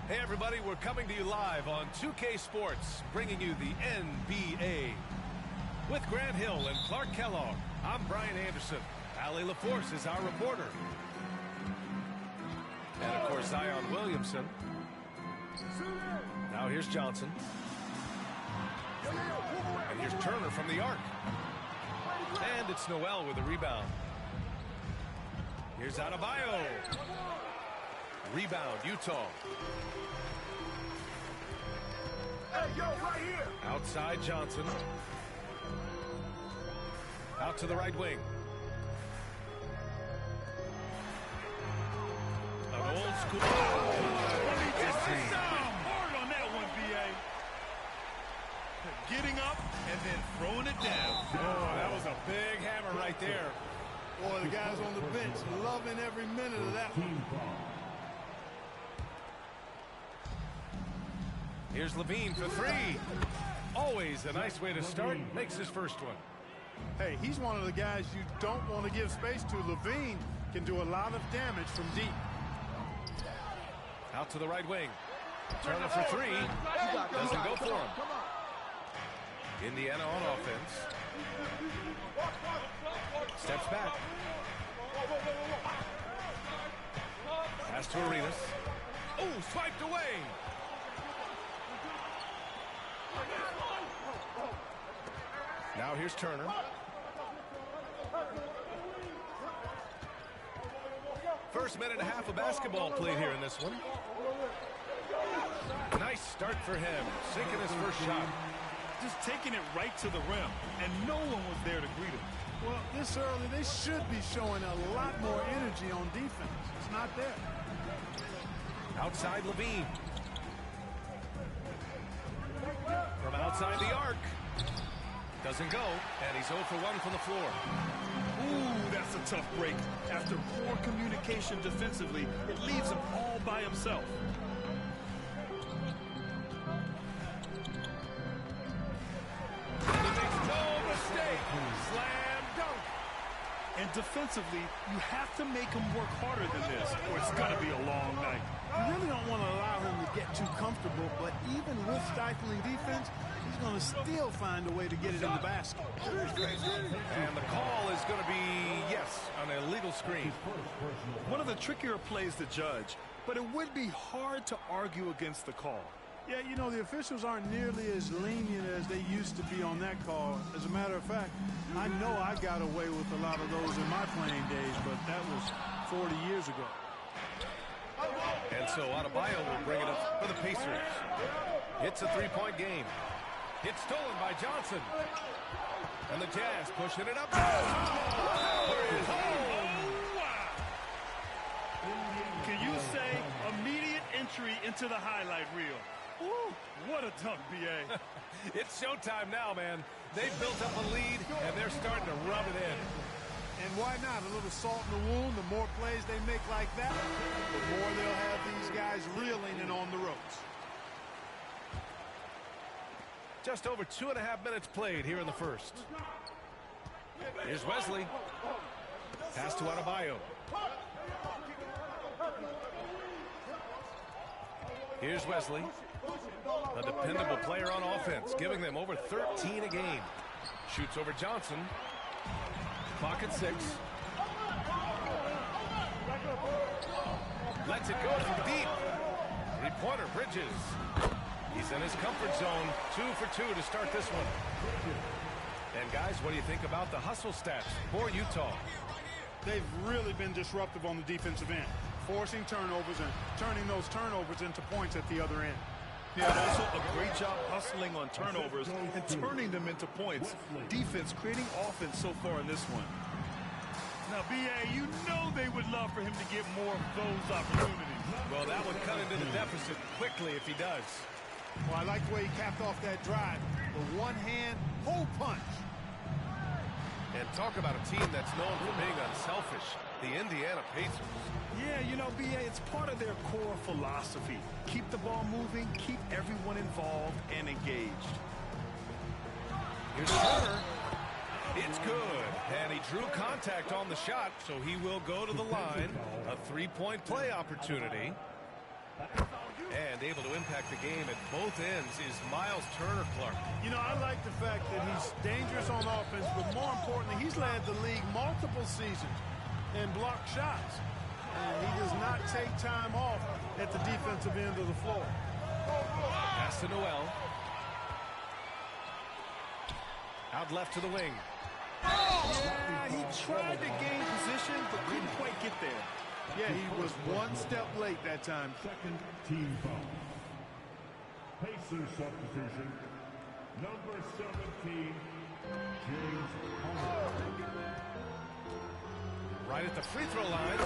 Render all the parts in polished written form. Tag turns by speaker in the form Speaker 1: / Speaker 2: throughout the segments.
Speaker 1: Hey everybody, we're coming to you live on 2K Sports, bringing you the NBA. With Grant Hill and Clark Kellogg, I'm Brian Anderson. Allie LaForce is our reporter. And of course, Zion Williamson. Now here's Johnson. And here's Turner from the arc. And it's Noel with a rebound. Here's Adebayo. Rebound, Utah.
Speaker 2: Hey, yo, right here.
Speaker 1: Outside Johnson. Out to the right wing. An old school.
Speaker 2: Hard on that one, B.A. Getting up and then throwing it down.
Speaker 1: Oh, that was a big hammer right there.
Speaker 3: Boy, the guys on the bench loving every minute of that one.
Speaker 1: Here's Levine for three. Always a nice way to start. Makes his first one.
Speaker 3: Hey, he's one of the guys you don't want to give space to. Levine can do a lot of damage from deep.
Speaker 1: Out to the right wing. Turner for three. Doesn't go for him. Indiana on offense. Steps back. Pass to Arenas. Oh, swiped away. Now here's Turner. First minute and a half of basketball played here in this one. Nice start for him, sinking his first shot.
Speaker 2: Just taking it right to the rim, and no one was there to greet him.
Speaker 3: Well, this early, they should be showing a lot more energy on defense. It's not there.
Speaker 1: Outside Levine. From outside the arc. Doesn't go, and he's 0 for 1 from the floor.
Speaker 2: Ooh, that's a tough break. After poor communication defensively, it leaves him all by himself.
Speaker 1: He makes no mistake. Slam dunk.
Speaker 2: And defensively, you have to make him work harder than this, or it's going to be a long night.
Speaker 3: You really don't want to allow him to get too comfortable, but even with stifling defense, he's going to still find a way to get it in the basket.
Speaker 1: And the call is going to be, yes, an illegal screen.
Speaker 2: One of the trickier plays to judge, but it would be hard to argue against the call.
Speaker 3: Yeah, you know, the officials aren't nearly as lenient as they used to be on that call. As a matter of fact, I know I got away with a lot of those in my playing days, but that was 40 years ago.
Speaker 1: And so Adebayo will bring it up for the Pacers. It's a three-point game. It's stolen by Johnson. And the Jazz pushing it up.
Speaker 2: Can you say immediate entry into the highlight reel? Ooh, what a dunk, B.A.
Speaker 1: It's showtime now, man. They've built up a lead, and they're starting to rub it in.
Speaker 3: And why not? A little salt in the wound. The more plays they make like that, the more they'll have these guys reeling and on the ropes.
Speaker 1: Just over 2.5 minutes played here in the first. Here's Wesley. Pass to Adebayo. Here's Wesley. A dependable player on offense, giving them over 13 a game. Shoots over Johnson. Clock at 6. Lets it go from deep. Three-pointer, Bridges. He's in his comfort zone. 2 for 2 to start this one. And guys, what do you think about the hustle stats for Utah?
Speaker 3: They've really been disruptive on the defensive end. forcing turnovers and turning those turnovers into points at the other end.
Speaker 2: Yeah, and also a great job hustling on turnovers and turning them into points. Defense creating offense so far in this one. Now, B.A., you know they would love for him to get more of those opportunities.
Speaker 1: Well, that would cut into the deficit quickly if he does.
Speaker 3: Well, I like the way he capped off that drive. The one-hand hole punch.
Speaker 1: And talk about a team that's known for being unselfish, the Indiana Pacers.
Speaker 2: Yeah, you know, B.A., it's part of their core philosophy. Keep the ball moving, keep everyone involved and engaged.
Speaker 1: Here's Turner. It's good. And he drew contact on the shot, so he will go to the line. A three-point play opportunity. And able to impact the game at both ends is Miles Turner, Clark.
Speaker 3: You know, I like the fact that he's dangerous on offense, but more importantly, he's led the league multiple seasons and blocked shots. And he does not take time off at the defensive end of the floor.
Speaker 1: Pass to Noel. Out left to the wing.
Speaker 2: Yeah, he tried to gain position, but couldn't quite get there.
Speaker 3: Yeah, he was one step late that time.
Speaker 4: Second team foul. Pacers substitution. Number 17, James Harden.
Speaker 1: Right at the free throw line.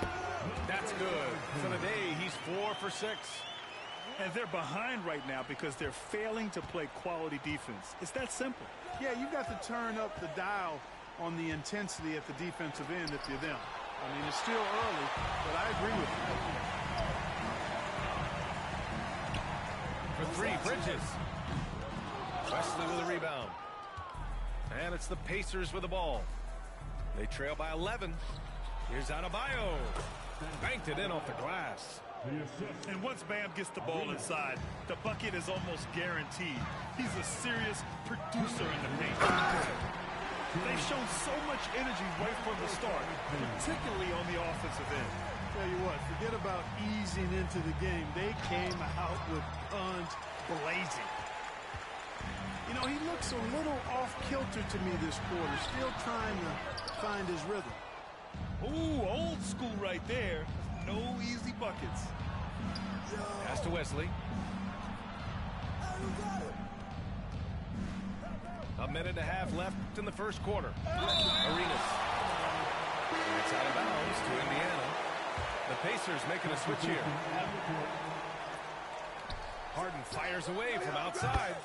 Speaker 1: That's good. For the day, he's 4 for 6.
Speaker 2: And they're behind right now because they're failing to play quality defense. It's that simple.
Speaker 3: Yeah, you've got to turn up the dial on the intensity at the defensive end if you're them. I mean, it's still early, but I agree with you.
Speaker 1: For three, Bridges. Wesley with a rebound. And it's the Pacers with the ball. They trail by 11. Here's Adebayo. Banked it in off the glass.
Speaker 2: And once Bam gets the ball inside, the bucket is almost guaranteed. He's a serious producer in the paint. They've shown so much energy right from the start, particularly on the offensive end.
Speaker 3: Tell you what, forget about easing into the game. They came out with guns blazing. You know, he looks a little off-kilter to me this quarter, still trying to find his rhythm.
Speaker 2: Ooh, old school right there. No easy buckets.
Speaker 1: Pass to Wesley. A minute and a half left in the first quarter. Arenas. It's out of bounds to Indiana. The Pacers making a switch here. Harden fires away from outside.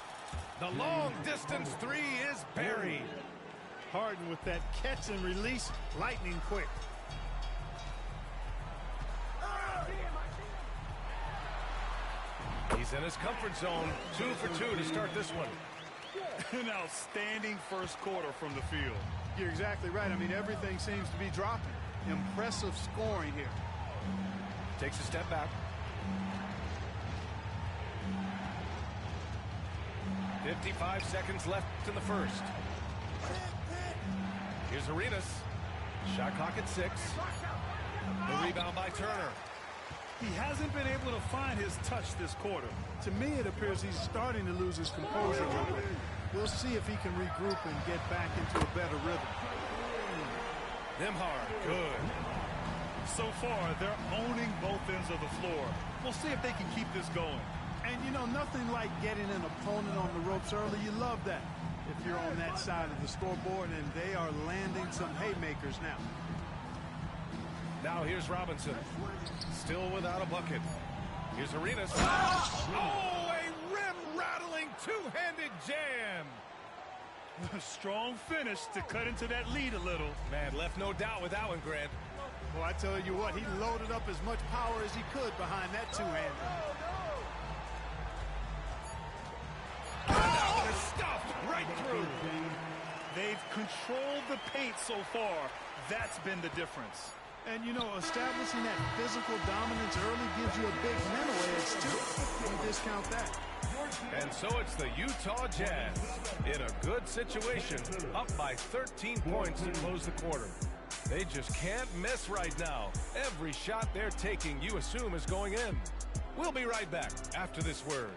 Speaker 1: The long distance three is buried.
Speaker 3: Harden with that catch and release, lightning quick.
Speaker 1: He's in his comfort zone. 2 for 2 to start this one.
Speaker 2: An outstanding first quarter from the field.
Speaker 3: You're exactly right. I mean, everything seems to be dropping. Impressive scoring here.
Speaker 1: Takes a step back. 55 seconds left in the first. Here's Arenas. Shot clock at 6. The rebound by Turner.
Speaker 2: He hasn't been able to find his touch this quarter.
Speaker 3: To me, it appears he's starting to lose his composure a little bit. We'll see if he can regroup and get back into a better rhythm.
Speaker 1: Nembhard, good.
Speaker 2: So far, they're owning both ends of the floor. We'll see if they can keep this going.
Speaker 3: And, you know, nothing like getting an opponent on the ropes early. You love that if you're on that side of the scoreboard, and they are landing some haymakers now.
Speaker 1: Now here's Robinson. Still without a bucket. Here's Arenas. Oh, a rim-rattling two-handed jam.
Speaker 2: A strong finish to cut into that lead a little.
Speaker 1: Man, left no doubt with that one, Grant.
Speaker 3: Well, I tell you what, he loaded up as much power as he could behind that two-hander.
Speaker 1: That one is stuffed right through.
Speaker 2: They've controlled the paint so far. That's been the difference.
Speaker 3: And, you know, establishing that physical dominance early gives you a big mental edge, too. Don't discount that.
Speaker 1: And so it's the Utah Jazz in a good situation, up by 13 points to close the quarter. They just can't miss right now. Every shot they're taking, you assume, is going in. We'll be right back after this word.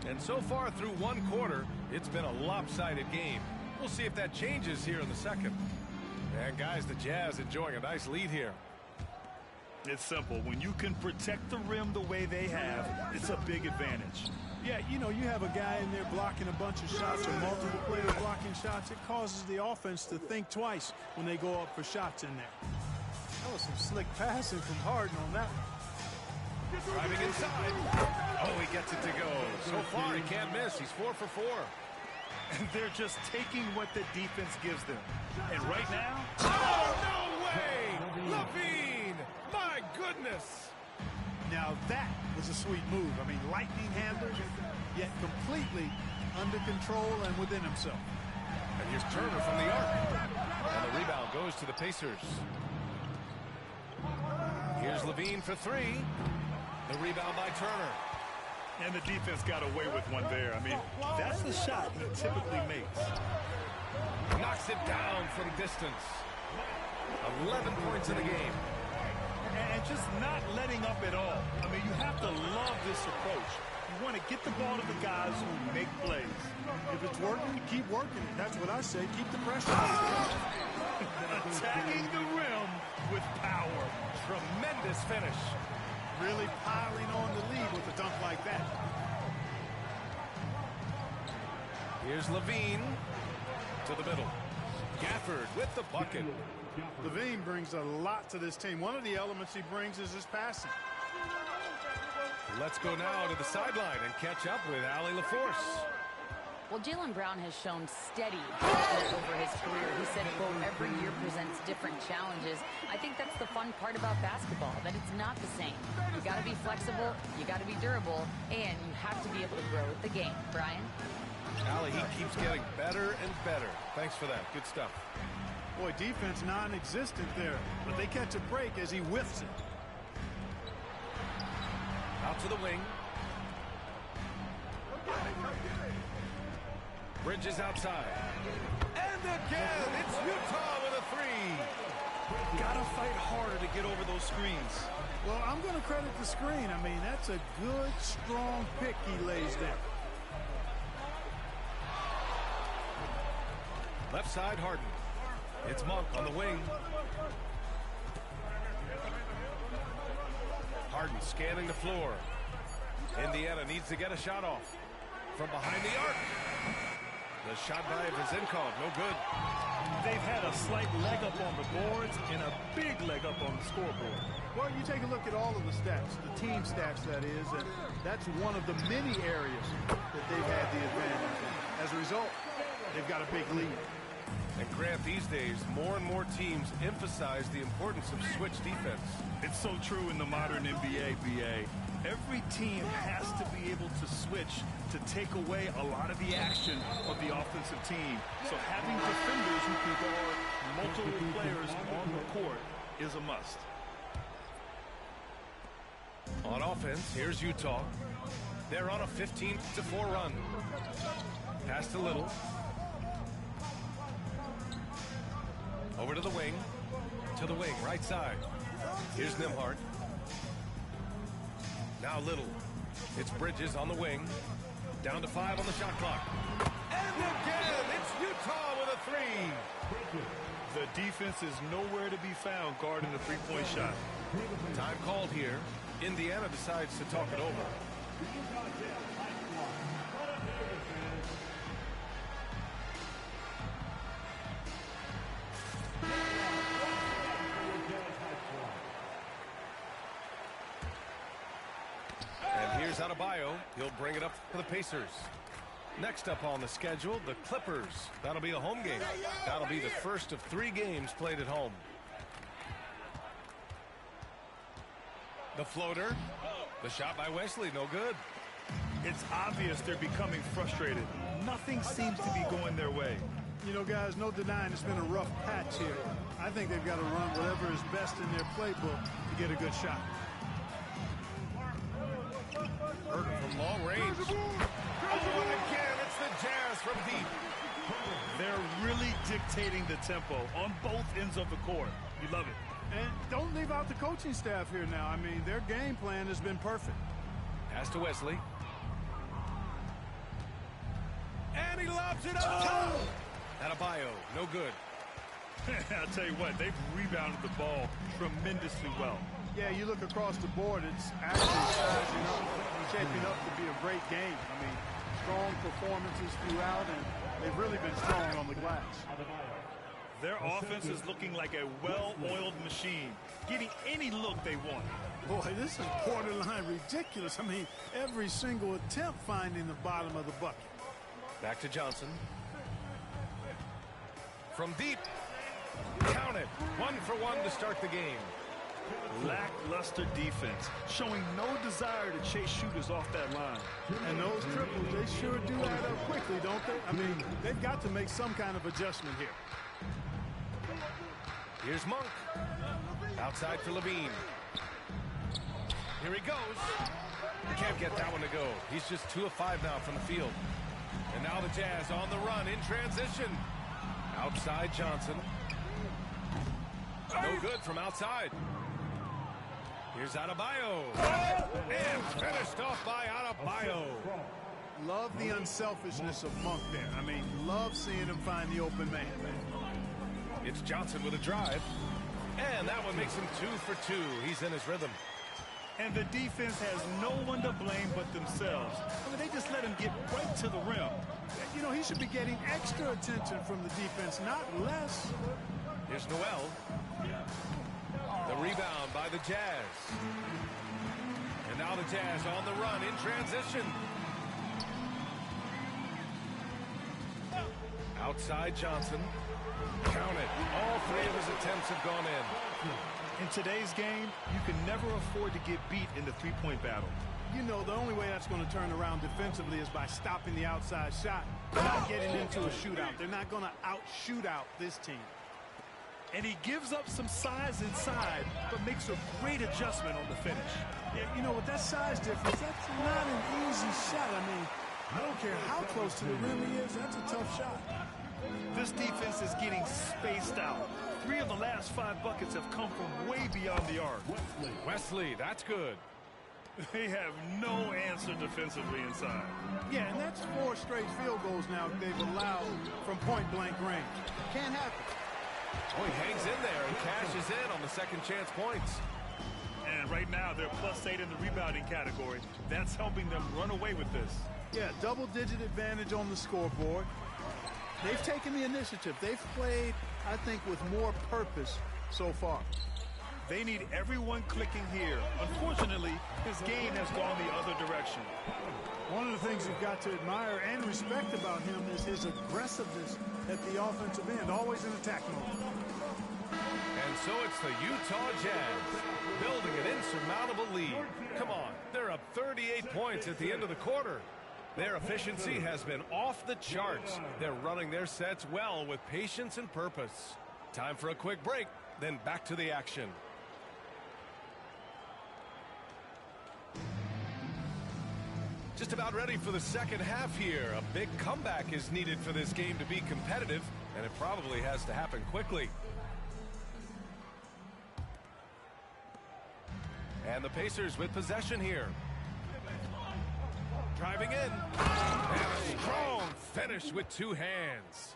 Speaker 1: And so far through one quarter, it's been a lopsided game. We'll see if that changes here in the second. And guys, the Jazz enjoying a nice lead here.
Speaker 2: It's simple. When you can protect the rim the way they have, it's a big advantage.
Speaker 3: Yeah, you know, you have a guy in there blocking a bunch of shots or multiple players blocking shots. It causes the offense to think twice when they go up for shots in there. That was some slick passing from Harden on that one.
Speaker 1: Driving inside. Oh, he gets it to go. So far, he can't miss. He's 4 for 4.
Speaker 2: And they're just taking what the defense gives them. And right now...
Speaker 1: Oh, no way! Levine! My goodness!
Speaker 3: Now that was a sweet move. I mean, lightning handlers, yet completely under control and within himself.
Speaker 1: And here's Turner from the arc. And the rebound goes to the Pacers. Here's Levine for 3. The rebound by Turner.
Speaker 2: And the defense got away with one there. I mean, that's the shot he typically makes.
Speaker 1: Knocks it down from distance. 11 points in the game.
Speaker 2: And just not letting up at all. I mean, you have to love this approach. You want to get the ball to the guys who make plays.
Speaker 3: If it's working, keep working. That's what I say. Keep the pressure.
Speaker 2: Attacking the rim with power.
Speaker 1: Tremendous finish.
Speaker 3: Really piling on the lead with a dunk like that.
Speaker 1: Here's Levine to the middle. Gafford with the bucket.
Speaker 3: Levine brings a lot to this team. One of the elements he brings is his passing.
Speaker 1: Let's go now to the sideline and catch up with Allie LaForce.
Speaker 5: Well, Jaylen Brown has shown steady over his career. He said, quote, every year presents different challenges. I think that's the fun part about basketball, that it's not the same. You got to be flexible, you got to be durable, and you have to be able to grow with the game. Brian?
Speaker 1: Allie, he keeps getting better and better. Thanks for that. Good stuff.
Speaker 3: Boy, defense non-existent there, but they catch a break as he whiffs it.
Speaker 1: Out to the wing. Bridges outside. And again, it's Utah with a 3.
Speaker 2: Gotta fight harder to get over those screens.
Speaker 3: Well, I'm going to credit the screen. I mean, that's a good, strong pick he lays there.
Speaker 1: Left side, Harden. It's Monk on the wing. Harden scanning the floor. Indiana needs to get a shot off. From behind the arc. The shot by Vizenkov, no good.
Speaker 2: They've had a slight leg up on the boards and a big leg up on the scoreboard.
Speaker 3: Well, you take a look at all of the stats, the team stats, that is, and that's one of the many areas that they've had the advantage in. As a result, they've got a big lead.
Speaker 1: And Grant, these days, more and more teams emphasize the importance of switch defense.
Speaker 2: It's so true in the modern NBA, BA. Every team has to be able to switch to take away a lot of the action of the offensive team. So having defenders who can guard multiple players on the court is a must.
Speaker 1: On offense, here's Utah. They're on a 15-4 run. Pass to Little. Over to the wing. To the wing, right side. Here's Nembhard. Now Little. It's Bridges on the wing. Down to 5 on the shot clock. And again, it's Utah with a 3.
Speaker 2: The defense is nowhere to be found guarding the three-point shot.
Speaker 1: Time called here. Indiana decides to talk it over. And here's Adebayo. He'll bring it up for the Pacers. Next up on the schedule, the Clippers. That'll be a home game. That'll be the first of 3 games played at home. The floater. The shot by Wesley, no good.
Speaker 2: It's obvious they're becoming frustrated. Nothing seems to be going their way.
Speaker 3: You know, guys, no denying it's been a rough patch here. I think they've got to run whatever is best in their playbook to get a good shot.
Speaker 1: Herter from long range. Oh, and again, it's the Jazz from deep.
Speaker 2: They're really dictating the tempo on both ends of the court. You love it.
Speaker 3: And don't leave out the coaching staff here now. I mean, their game plan has been perfect.
Speaker 1: Pass to Wesley. And he lobs it up top. Adebayo, no good.
Speaker 2: I'll tell you what, they've rebounded the ball tremendously well.
Speaker 3: Yeah, you look across the board, it's actually shaping up to be a great game. I mean, strong performances throughout, and they've really been strong on the glass.
Speaker 2: Their offense is looking like a well-oiled machine, getting any look they want.
Speaker 3: Boy, this is borderline ridiculous. I mean, every single attempt finding the bottom of the bucket.
Speaker 1: Back to Johnson. From deep. Count it. 1 for 1 to start the game.
Speaker 2: Lackluster defense, showing no desire to chase shooters off that line.
Speaker 3: And those triples, they sure do add up quickly, don't they? I mean, they've got to make some kind of adjustment here.
Speaker 1: Here's Monk. Outside for Levine. Here he goes. Can't get that one to go. He's just 2 of 5 now from the field. And now the Jazz on the run in transition. Outside Johnson. No good from outside. Here's Adebayo. And finished off by Adebayo.
Speaker 3: Love the unselfishness of Monk there. I mean, love seeing him find the open man.
Speaker 1: It's Johnson with a drive. And that one makes him 2 for 2. He's in his rhythm.
Speaker 2: And the defense has no one to blame but themselves. I mean, they just let him get right to the rim.
Speaker 3: You know, he should be getting extra attention from the defense, not less.
Speaker 1: Here's Noel. The rebound by the Jazz. And now the Jazz on the run in transition. Outside Johnson. Count it. All 3 of his attempts have gone in.
Speaker 2: In today's game, you can never afford to get beat in the three-point battle.
Speaker 3: You know, the only way that's going to turn around defensively is by stopping the outside shot, not getting into a shootout. They're not going to out-shootout this team.
Speaker 2: And he gives up some size inside, but makes a great adjustment on the finish.
Speaker 3: Yeah, you know, with that size difference, that's not an easy shot. I mean, I don't care how close to the rim he is, that's a tough shot.
Speaker 2: This defense is getting spaced out. 3 of the last 5 buckets have come from way beyond the arc.
Speaker 1: Wesley, that's good.
Speaker 2: They have no answer defensively inside.
Speaker 3: Yeah, and that's 4 straight field goals now they've allowed from point-blank range. Can't happen.
Speaker 1: Oh, he hangs in there and cashes in on the second chance points.
Speaker 2: And right now, they're +8 in the rebounding category. That's helping them run away with this.
Speaker 3: Yeah, double-digit advantage on the scoreboard. They've taken the initiative. They've played, I think, with more purpose so far.
Speaker 2: They need everyone clicking here. Unfortunately, his game has gone the other direction.
Speaker 3: One of the things you've got to admire and respect about him is his aggressiveness at the offensive end, always in attack mode.
Speaker 1: And so it's the Utah Jazz building an insurmountable lead. Come on, they're up 38 points at the end of the quarter. Their efficiency has been off the charts. They're running their sets well with patience and purpose. Time for a quick break, then back to the action. Just about ready for the second half here. A big comeback is needed for this game to be competitive, and it probably has to happen quickly. And the Pacers with possession here. Driving in. And a strong finish with 2 hands.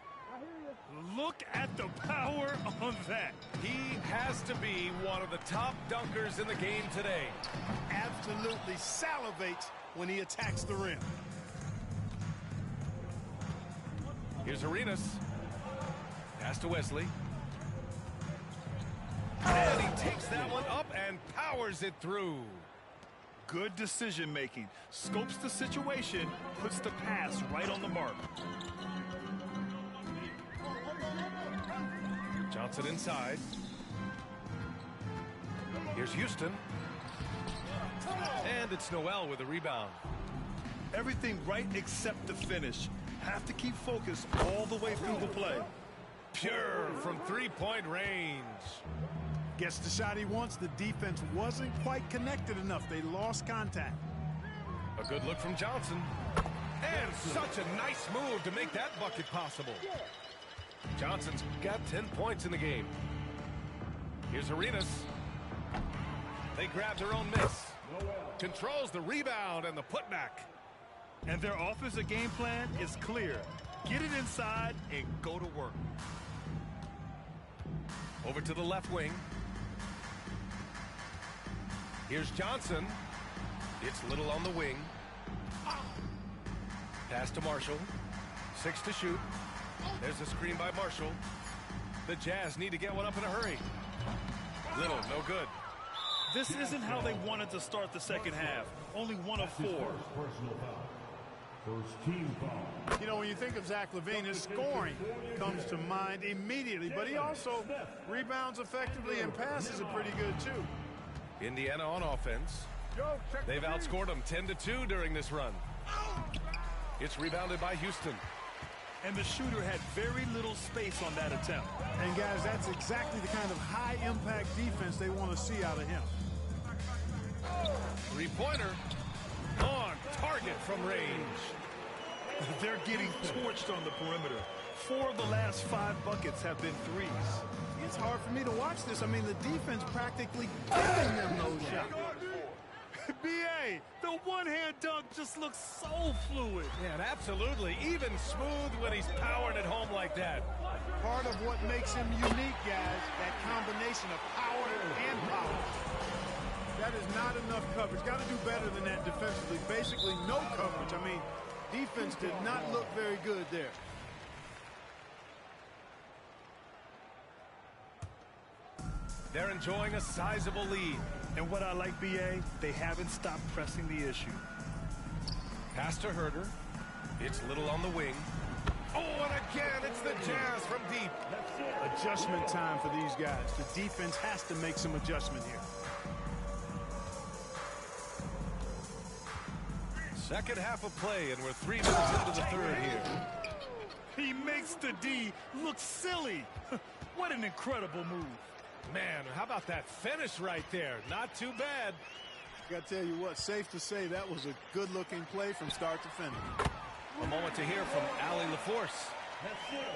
Speaker 2: Look at the power on that.
Speaker 1: He has to be one of the top dunkers in the game today.
Speaker 3: Absolutely salivates when he attacks the rim.
Speaker 1: Here's Arenas. Pass to Wesley. And he takes that one up and powers it through.
Speaker 2: Good decision making. Scopes the situation, puts the pass right on the mark.
Speaker 1: Johnson inside. Here's Houston. And it's Noel with a rebound.
Speaker 2: Everything right except the finish. Have to keep focused all the way through the play.
Speaker 1: Pure from 3-point range.
Speaker 3: Gets the shot he wants. The defense wasn't quite connected enough. They lost contact.
Speaker 1: A good look from Johnson. And such a nice move to make that bucket possible. Johnson's got 10 points in the game. Here's Arenas. They grab their own miss. Controls the rebound and the putback.
Speaker 2: And their offensive game plan is clear. Get it inside and go to work.
Speaker 1: Over to the left wing. Here's Johnson. It's Little on the wing. Pass to Marshall. 6 to shoot. There's a screen by Marshall. The Jazz need to get one up in a hurry. Little, no good.
Speaker 2: This isn't how they wanted to start the second half. Only 1 of 4.
Speaker 4: Personal foul. First team foul.
Speaker 3: You know, when you think of Zach LaVine, his scoring comes to mind immediately, but he also rebounds effectively and passes it pretty good, too.
Speaker 1: Indiana on offense. They've outscored them 10-2 during this run. It's rebounded by Houston.
Speaker 2: And the shooter had very little space on that attempt.
Speaker 3: And, guys, that's exactly the kind of high-impact defense they want to see out of him.
Speaker 1: Three-pointer on target from range.
Speaker 2: They're getting torched on the perimeter. 4 of the last 5 buckets have been threes.
Speaker 3: It's hard for me to watch this. I mean, the defense practically giving them those shots.
Speaker 2: B.A., the one-hand dunk just looks so fluid.
Speaker 1: Yeah, and absolutely. Even smooth when he's powering it home like that.
Speaker 3: Part of what makes him unique, guys, that combination of power and power. That is not enough coverage. Got to do better than that defensively. Basically, no coverage. I mean, defense did not look very good there.
Speaker 1: They're enjoying a sizable lead.
Speaker 2: And what I like, B.A., they haven't stopped pressing the issue.
Speaker 1: Pass to Herder. It's Little on the wing. Oh, and again, it's the Jazz from deep.
Speaker 3: Adjustment time for these guys. The defense has to make some adjustment here.
Speaker 1: Second half of play, and we're 3 minutes into the third here.
Speaker 2: He makes the D look silly. What an incredible move.
Speaker 1: Man, how about that finish right there? Not too bad.
Speaker 3: I got to tell you what, safe to say that was a good-looking play from start to finish.
Speaker 1: A moment to hear from Allie LaForce.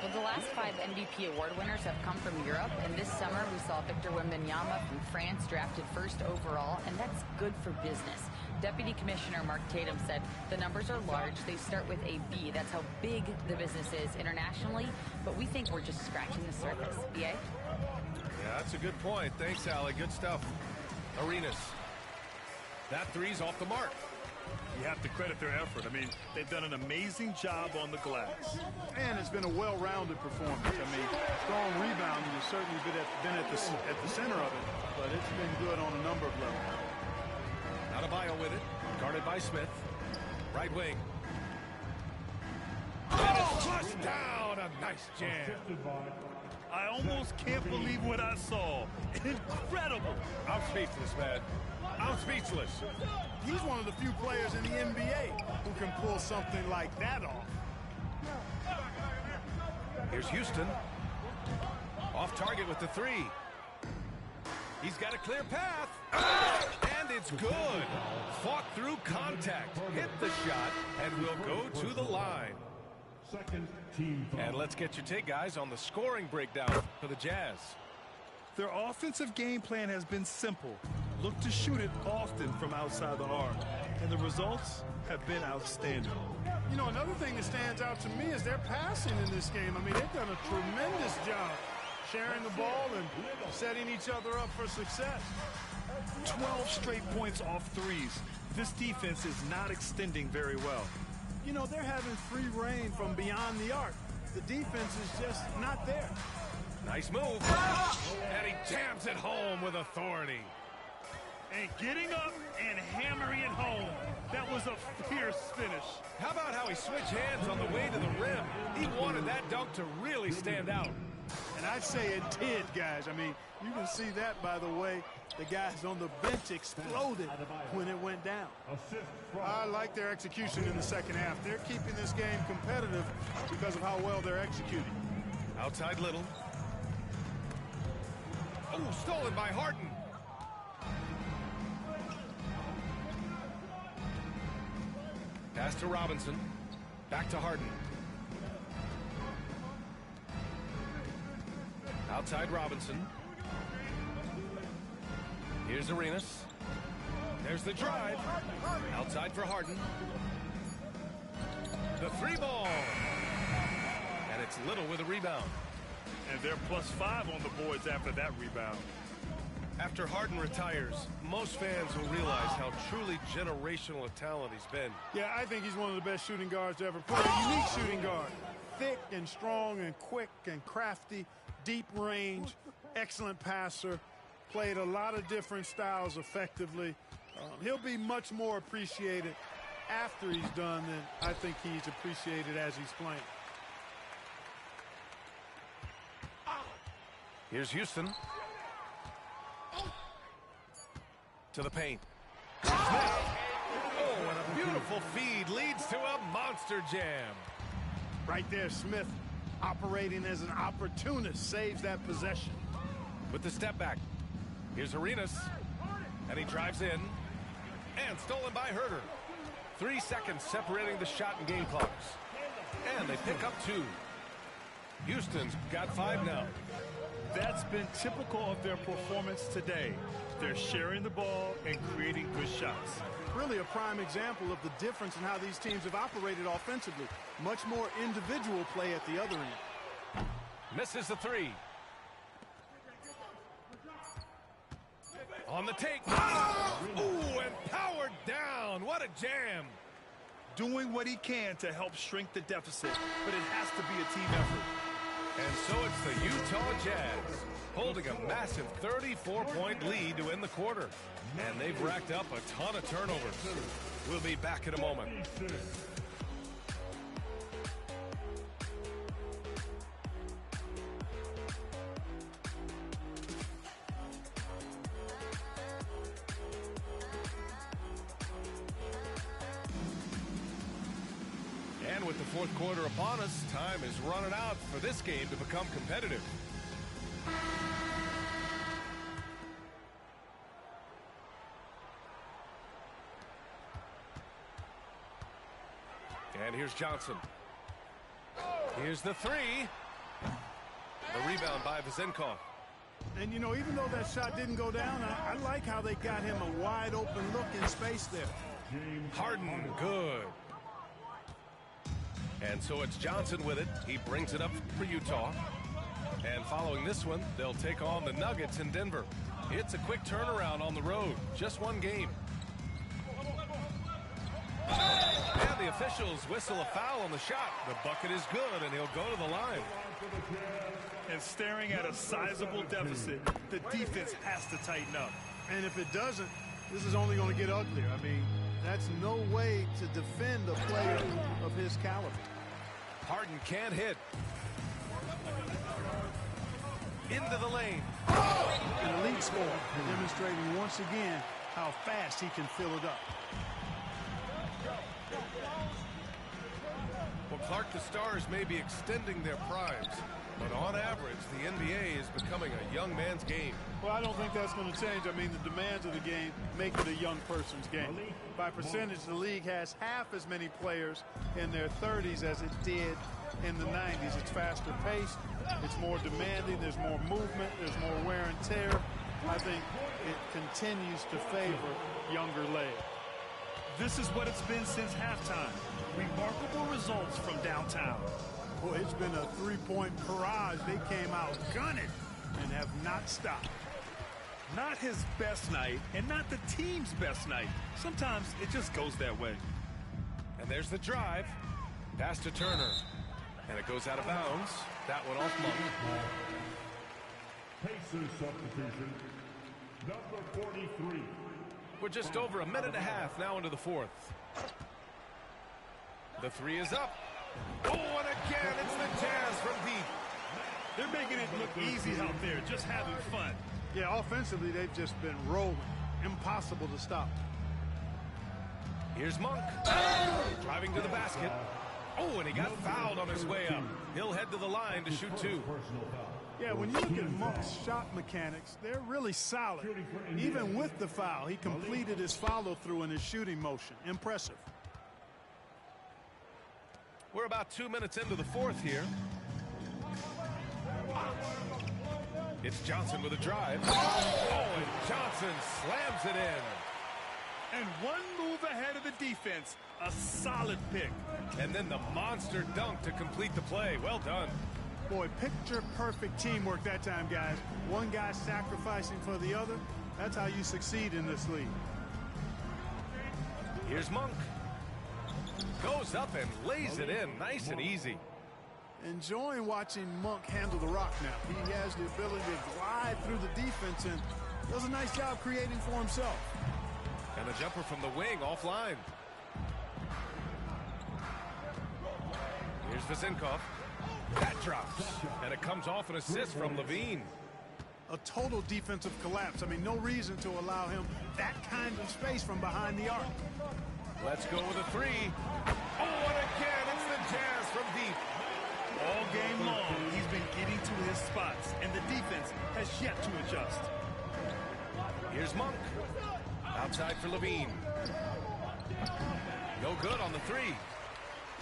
Speaker 5: Well, the last 5 MVP award winners have come from Europe, and this summer we saw Victor Wembanyama from France drafted 1st overall, and that's good for business. Deputy Commissioner Mark Tatum said the numbers are large. They start with a B. That's how big the business is internationally, but we think we're just scratching the surface. B.A.?
Speaker 1: Yeah, that's a good point. Thanks, Allie. Good stuff. Arenas. That three's off the mark.
Speaker 2: You have to credit their effort. I mean, they've done an amazing job on the glass.
Speaker 3: And it's been a well-rounded performance. I mean, strong rebounding has certainly been at the center of it, but it's been good on a number of levels.
Speaker 1: Adebayo with it, guarded by Smith. Right wing. And it's flushed down. A nice jam.
Speaker 2: I almost can't believe what I saw. Incredible.
Speaker 1: I'm speechless, man. I'm speechless.
Speaker 3: He's one of the few players in the NBA who can pull something like that off.
Speaker 1: Here's Houston. Off target with the 3. He's got a clear path. And it's good. Fought through contact. Hit the shot and will go to the line.
Speaker 4: Second team foul.
Speaker 1: And let's get your take, guys, on the scoring breakdown for the Jazz.
Speaker 2: Their offensive game plan has been simple. Look to shoot it often from outside the arc. And the results have been outstanding.
Speaker 3: You know, another thing that stands out to me is their passing in this game. I mean, they've done a tremendous job sharing the ball and setting each other up for success.
Speaker 2: 12 straight points off threes. This defense is not extending very well.
Speaker 3: You know, they're having free reign from beyond the arc. The defense is just not there.
Speaker 1: Nice move. And he jams it home with authority.
Speaker 2: And getting up and hammering it home. That was a fierce finish.
Speaker 1: How about how he switched hands on the way to the rim? He wanted that dunk to really stand out.
Speaker 3: And I'd say it did, guys. I mean, you can see that by the way the guys on the bench exploded when it went down. I like their execution in the second half. They're keeping this game competitive because of how well they're executing.
Speaker 1: Outside Little. Oh, stolen by Harden. Pass to Robinson. Back to Harden. Outside Robinson. Here's Arenas. There's the drive. Outside for Harden. The three ball. And it's Little with a rebound.
Speaker 2: And they're +5 on the boards after that rebound.
Speaker 1: After Harden retires, most fans will realize how truly generational a talent he's been.
Speaker 3: Yeah, I think he's one of the best shooting guards to ever play. A unique shooting guard. Thick and strong and quick and crafty, deep range, excellent passer. Played a lot of different styles effectively. He'll be much more appreciated after he's done than I think he's appreciated as he's playing.
Speaker 1: Here's Houston. To the paint. Smith. Oh, and a beautiful feed leads to a monster jam.
Speaker 3: Right there, Smith, operating as an opportunist, saves that possession.
Speaker 1: With the step back. Here's Arenas. And he drives in. And stolen by Herter. 3 seconds separating the shot and game clocks. And they pick up 2. Houston's got 5 now.
Speaker 2: That's been typical of their performance today. They're sharing the ball and creating good shots.
Speaker 3: Really a prime example of the difference in how these teams have operated offensively. Much more individual play at the other end.
Speaker 1: Misses the 3. On the take. Ooh, and powered down. What a jam.
Speaker 2: Doing what he can to help shrink the deficit, but it has to be a team effort.
Speaker 1: And so it's the Utah Jazz holding a massive 34-point lead to end the quarter. And they've racked up a ton of turnovers. We'll be back in a moment. And with the fourth quarter upon us, time is running out for this game to become competitive. And here's Johnson. Here's the 3. The rebound by Vezenkov.
Speaker 3: And, you know, even though that shot didn't go down, I like how they got him a wide open look in space there.
Speaker 1: Harden, good. And so it's Johnson with it. He brings it up for Utah. And following this one, they'll take on the Nuggets in Denver. It's a quick turnaround on the road. Just one game. And the officials whistle a foul on the shot. The bucket is good, and he'll go to the line.
Speaker 2: And staring at a sizable deficit, the defense has to tighten up.
Speaker 3: And if it doesn't, this is only going to get uglier. I mean, that's no way to defend a player of his caliber.
Speaker 1: Harden can't hit. Into the lane.
Speaker 3: An elite scorer, demonstrating once again how fast he can fill it up.
Speaker 1: Well, Clark, the Stars may be extending their primes, but on average, the NBA is becoming a young man's game.
Speaker 3: Well, I don't think that's going to change. I mean, the demands of the game make it a young person's game. By percentage, the league has half as many players in their 30s as it did in the 90s. It's faster paced. It's more demanding. There's more movement. There's more wear and tear. I think it continues to favor younger legs.
Speaker 2: This is what it's been since halftime. Remarkable results from downtown.
Speaker 3: Boy, it's been a three-point barrage. They came out gunning and have not stopped.
Speaker 2: Not his best night and not the team's best night. Sometimes it just goes that way.
Speaker 1: And there's the drive. Pass to Turner. And it goes out of bounds. That one off Monk.
Speaker 4: Pacers substitution, number 43.
Speaker 1: We're just over a minute and a half now into the fourth. The 3 is up. Oh, and again, it's the Jazz from deep.
Speaker 2: They're making it look easy out there, just having fun.
Speaker 3: Yeah, offensively, they've just been rolling. Impossible to stop.
Speaker 1: Here's Monk. Driving to the basket. Oh, and he got fouled on his way up. He'll head to the line to shoot 2.
Speaker 3: Yeah, when you look at Monk's shot mechanics, they're really solid. Even with the foul, he completed his follow-through in his shooting motion. Impressive.
Speaker 1: We're about 2 minutes into the fourth here. It's Johnson with a drive. Oh, and Johnson slams it in.
Speaker 2: And one move ahead of the defense. A solid pick.
Speaker 1: And then the monster dunk to complete the play. Well done.
Speaker 3: Boy, picture-perfect teamwork that time, guys. One guy sacrificing for the other. That's how you succeed in this league.
Speaker 1: Here's Monk. Goes up and lays it in. Nice and easy.
Speaker 3: Enjoying watching Monk handle the rock now. He has the ability to glide through the defense and does a nice job creating for himself.
Speaker 1: And a jumper from the wing offline. Here's Vizinkov. That drops. And it comes off an assist from Levine.
Speaker 3: A total defensive collapse. I mean, no reason to allow him that kind of space from behind the arc.
Speaker 1: Let's go with a three. Oh, and again, it's the Jazz from deep.
Speaker 2: All game long, he's been getting to his spots, and the defense has yet to adjust.
Speaker 1: Here's Monk. Outside for Levine. No good on the three.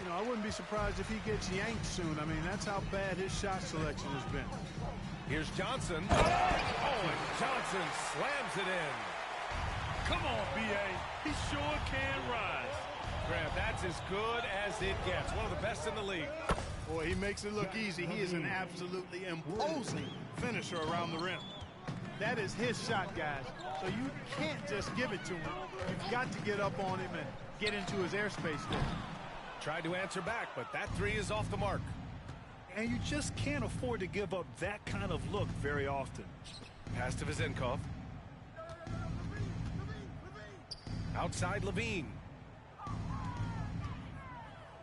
Speaker 3: You know, I wouldn't be surprised if he gets yanked soon. I mean, that's how bad his shot selection has been.
Speaker 1: Here's Johnson. Oh, and Johnson slams it in.
Speaker 2: Come on, B.A. He sure can rise.
Speaker 1: Grant, that's as good as it gets. One of the best in the league.
Speaker 3: Boy, he makes it look easy. He is an absolutely imposing finisher around the rim. That is his shot, guys. So you can't just give it to him. You've got to get up on him and get into his airspace there.
Speaker 1: Tried to answer back, but that three is off the mark.
Speaker 2: And you just can't afford to give up that kind of look very often.
Speaker 1: Pass to Vizinkov. Outside Levine.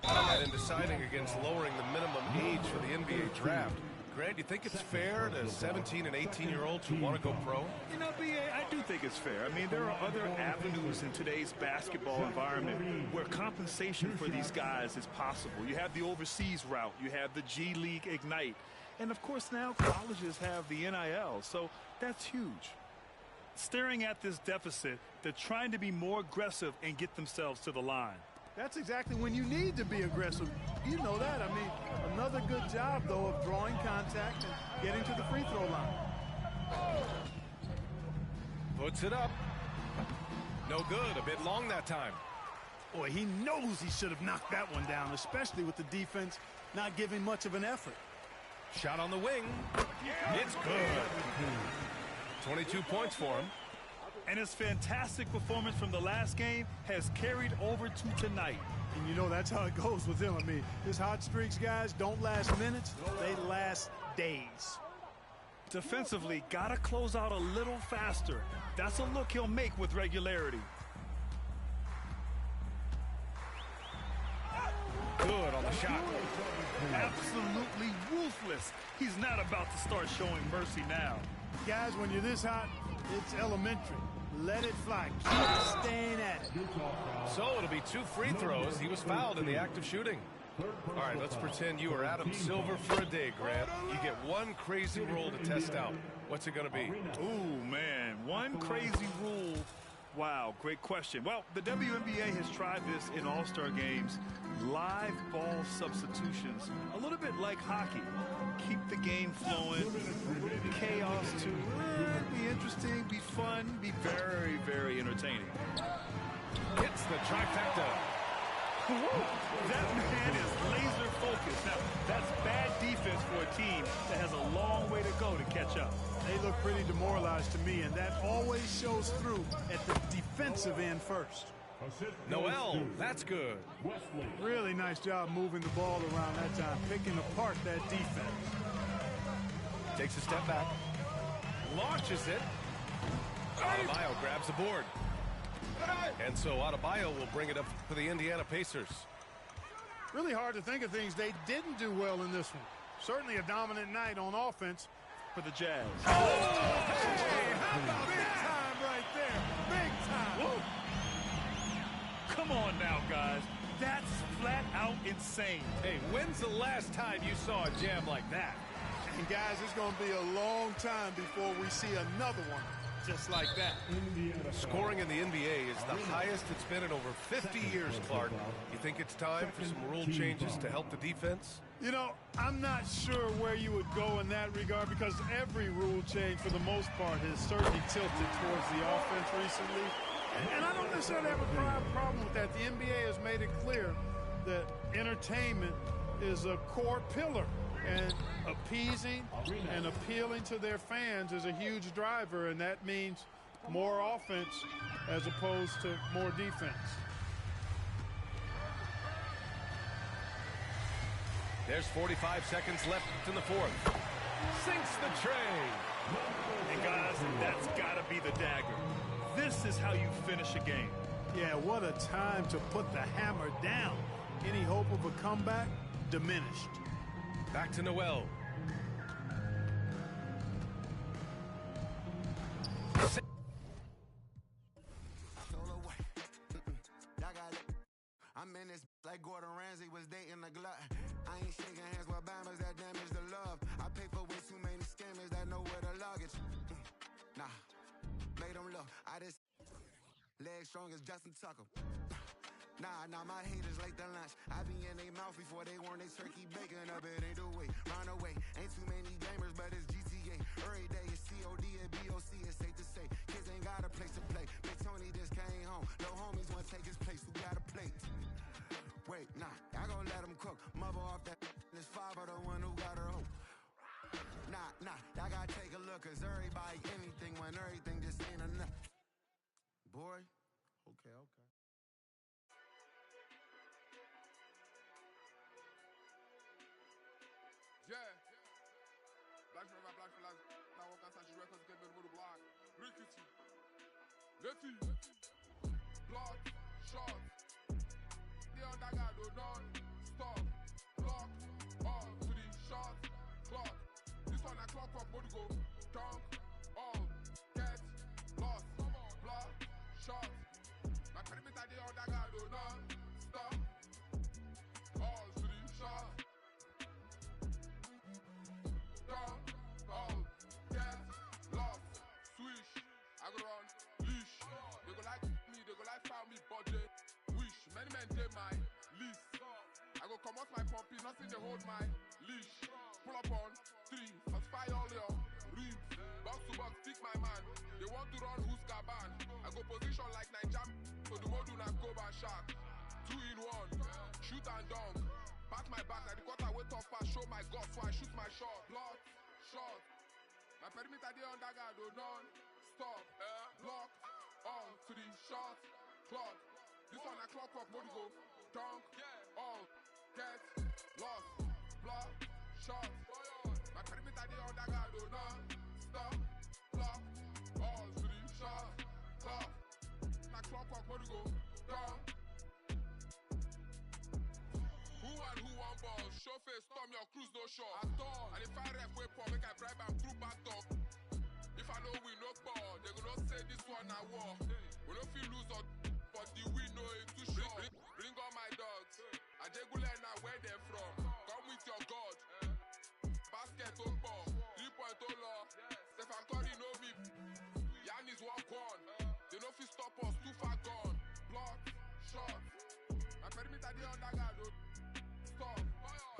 Speaker 1: And deciding against lowering the minimum age for the NBA draft. Grant, you think it's fair to 17 and 18-year-olds who want to go pro?
Speaker 2: You know, B.A., I do think it's fair. I mean, there are other avenues in today's basketball environment where compensation for these guys is possible. You have the overseas route. You have the G League Ignite. And, of course, now colleges have the NIL, so that's huge. Staring at this deficit, they're trying to be more aggressive and get themselves to the line.
Speaker 3: That's exactly when you need to be aggressive. You know that. I mean, another good job, though, of drawing contact and getting to the free throw line.
Speaker 1: Puts it up. No good. A bit long that time.
Speaker 3: Boy, he knows he should have knocked that one down, especially with the defense not giving much of an effort.
Speaker 1: Shot on the wing. It's good. 22 points for him.
Speaker 2: And his fantastic performance from the last game has carried over to tonight.
Speaker 3: And you know that's how it goes with him. I mean, his hot streaks, guys, don't last minutes. They last days.
Speaker 2: Defensively, got to close out a little faster. That's a look he'll make with regularity.
Speaker 1: Good on the shot.
Speaker 2: Absolutely ruthless. He's not about to start showing mercy now.
Speaker 3: Guys, when you're this hot, it's elementary. Let it fly. Keep staying at it.
Speaker 1: So it'll be 2 free throws. He was fouled in the act of shooting. All right, let's pretend you are Adam Silver for a day, Grant. You get one crazy rule to test out. What's it going to be?
Speaker 2: Ooh, man, one crazy rule. Wow, great question. Well, the WNBA has tried this in all-star games. Live ball substitutions, a little bit like hockey. Keep the game flowing. Chaos too. Be interesting, be fun, be very, very entertaining.
Speaker 1: Hits the trifecta.
Speaker 2: That man is laser focused. Now, that's bad defense for a team that has a long way to go to catch up.
Speaker 3: They look pretty demoralized to me, and that always shows through at the defensive end first.
Speaker 1: Noel, that's good.
Speaker 3: Really nice job moving the ball around that time, picking apart that defense.
Speaker 1: Takes a step back. Launches it. Adebayo grabs the board. And so Adebayo will bring it up for the Indiana Pacers.
Speaker 3: Really hard to think of things they didn't do well in this one. Certainly a dominant night on offense
Speaker 2: for the Jazz.
Speaker 3: Oh! Hey, how about big time right there? Big time.
Speaker 2: Whoa. Come on now, guys. That's flat out insane.
Speaker 1: Hey, when's the last time you saw a jam like that?
Speaker 3: And guys, it's going to be a long time before we see another one just like that.
Speaker 1: Scoring in the NBA is the highest it's been in over 50 years, Clark. You think it's time for some rule changes to help the defense?
Speaker 3: You know, I'm not sure where you would go in that regard because every rule change, for the most part, has certainly tilted towards the offense recently. And I don't necessarily have a problem with that. The NBA has made it clear that entertainment is a core pillar, and appeasing and appealing to their fans is a huge driver, and that means more offense as opposed to more defense.
Speaker 1: There's 45 seconds left in the fourth. Sinks the tray.
Speaker 2: And guys, that's got to be the dagger. This is how you finish a game.
Speaker 3: Yeah, what a time to put the hammer down. Any hope of a comeback diminished.
Speaker 1: Back to Noel.
Speaker 6: I'm in this like Gordon Ramsay was dating a glut. I ain't shaking hands with bammers that damage the love. I pay for way too many scammers that know where the luggage. Nah, made them look. I just leg strong as Justin Tucker. Nah, my haters like the lunch. I be in their mouth before they want they turkey bacon up. It ain't the way, round away. Ain't too many gamers, but it's GTA. Every day it's COD and BOC. It's safe to say, kids ain't got a place to play. Big Tony just came home. No homies wanna take his place. Who got a plate? Wait, nah, I gon' let him cook. Mother off that. This five of the one who got her home. Nah, I gotta take a look. Cause everybody anything when everything just ain't enough. Boy, okay.
Speaker 7: Yeah. Black forever, black for life. Now walk outside your records, get me to the block. Rickety. Letty. Block. Shot. The underguy do not stop. Block. All to the shot. Clock. This one a clock up, body go. Dunk. All. Get. Lost. Block. Shot. My perimeter the underguy do not stop. All to the shot. Down, all, get, lost, swish, I go run, leash. They go like me, they go like found me, body, wish. Many men take my lease. I go come out my puppy, nothing they hold my leash. Pull up on 3, satisfy all your rims. Box to box, stick my man. They want to run who's Gaban. I go position like Niger, so the mode do not go by shark. 2 in 1, shoot and dunk. Pass my back, like the quarter wait off pass, show my guts, so I shoot my shot. Block, shot. My perimeter the underguard, do none. Stop, block, all to the shot, clock. This one a clock up, body go, dunk, all, get, lost, block, shot. My perimeter the underguard, do none. Stop, block, all to the shot, clock. My clock up, body go, dunk. Who one ball? Show face, storm your cruise, no shot. At all. And if I ref way for make I bribe and through back top. If I know we no ball, they go not say this one I war. We don't feel lose or but the win no it too short. Bring all my dogs. I jegule now where they from. Come with your God. Basket on ball. 3-point on law. Stephen Curry know me. Yannis walk on. They no fit stop us, too far gone. Block, shot. My perimeter the underguard. Stop,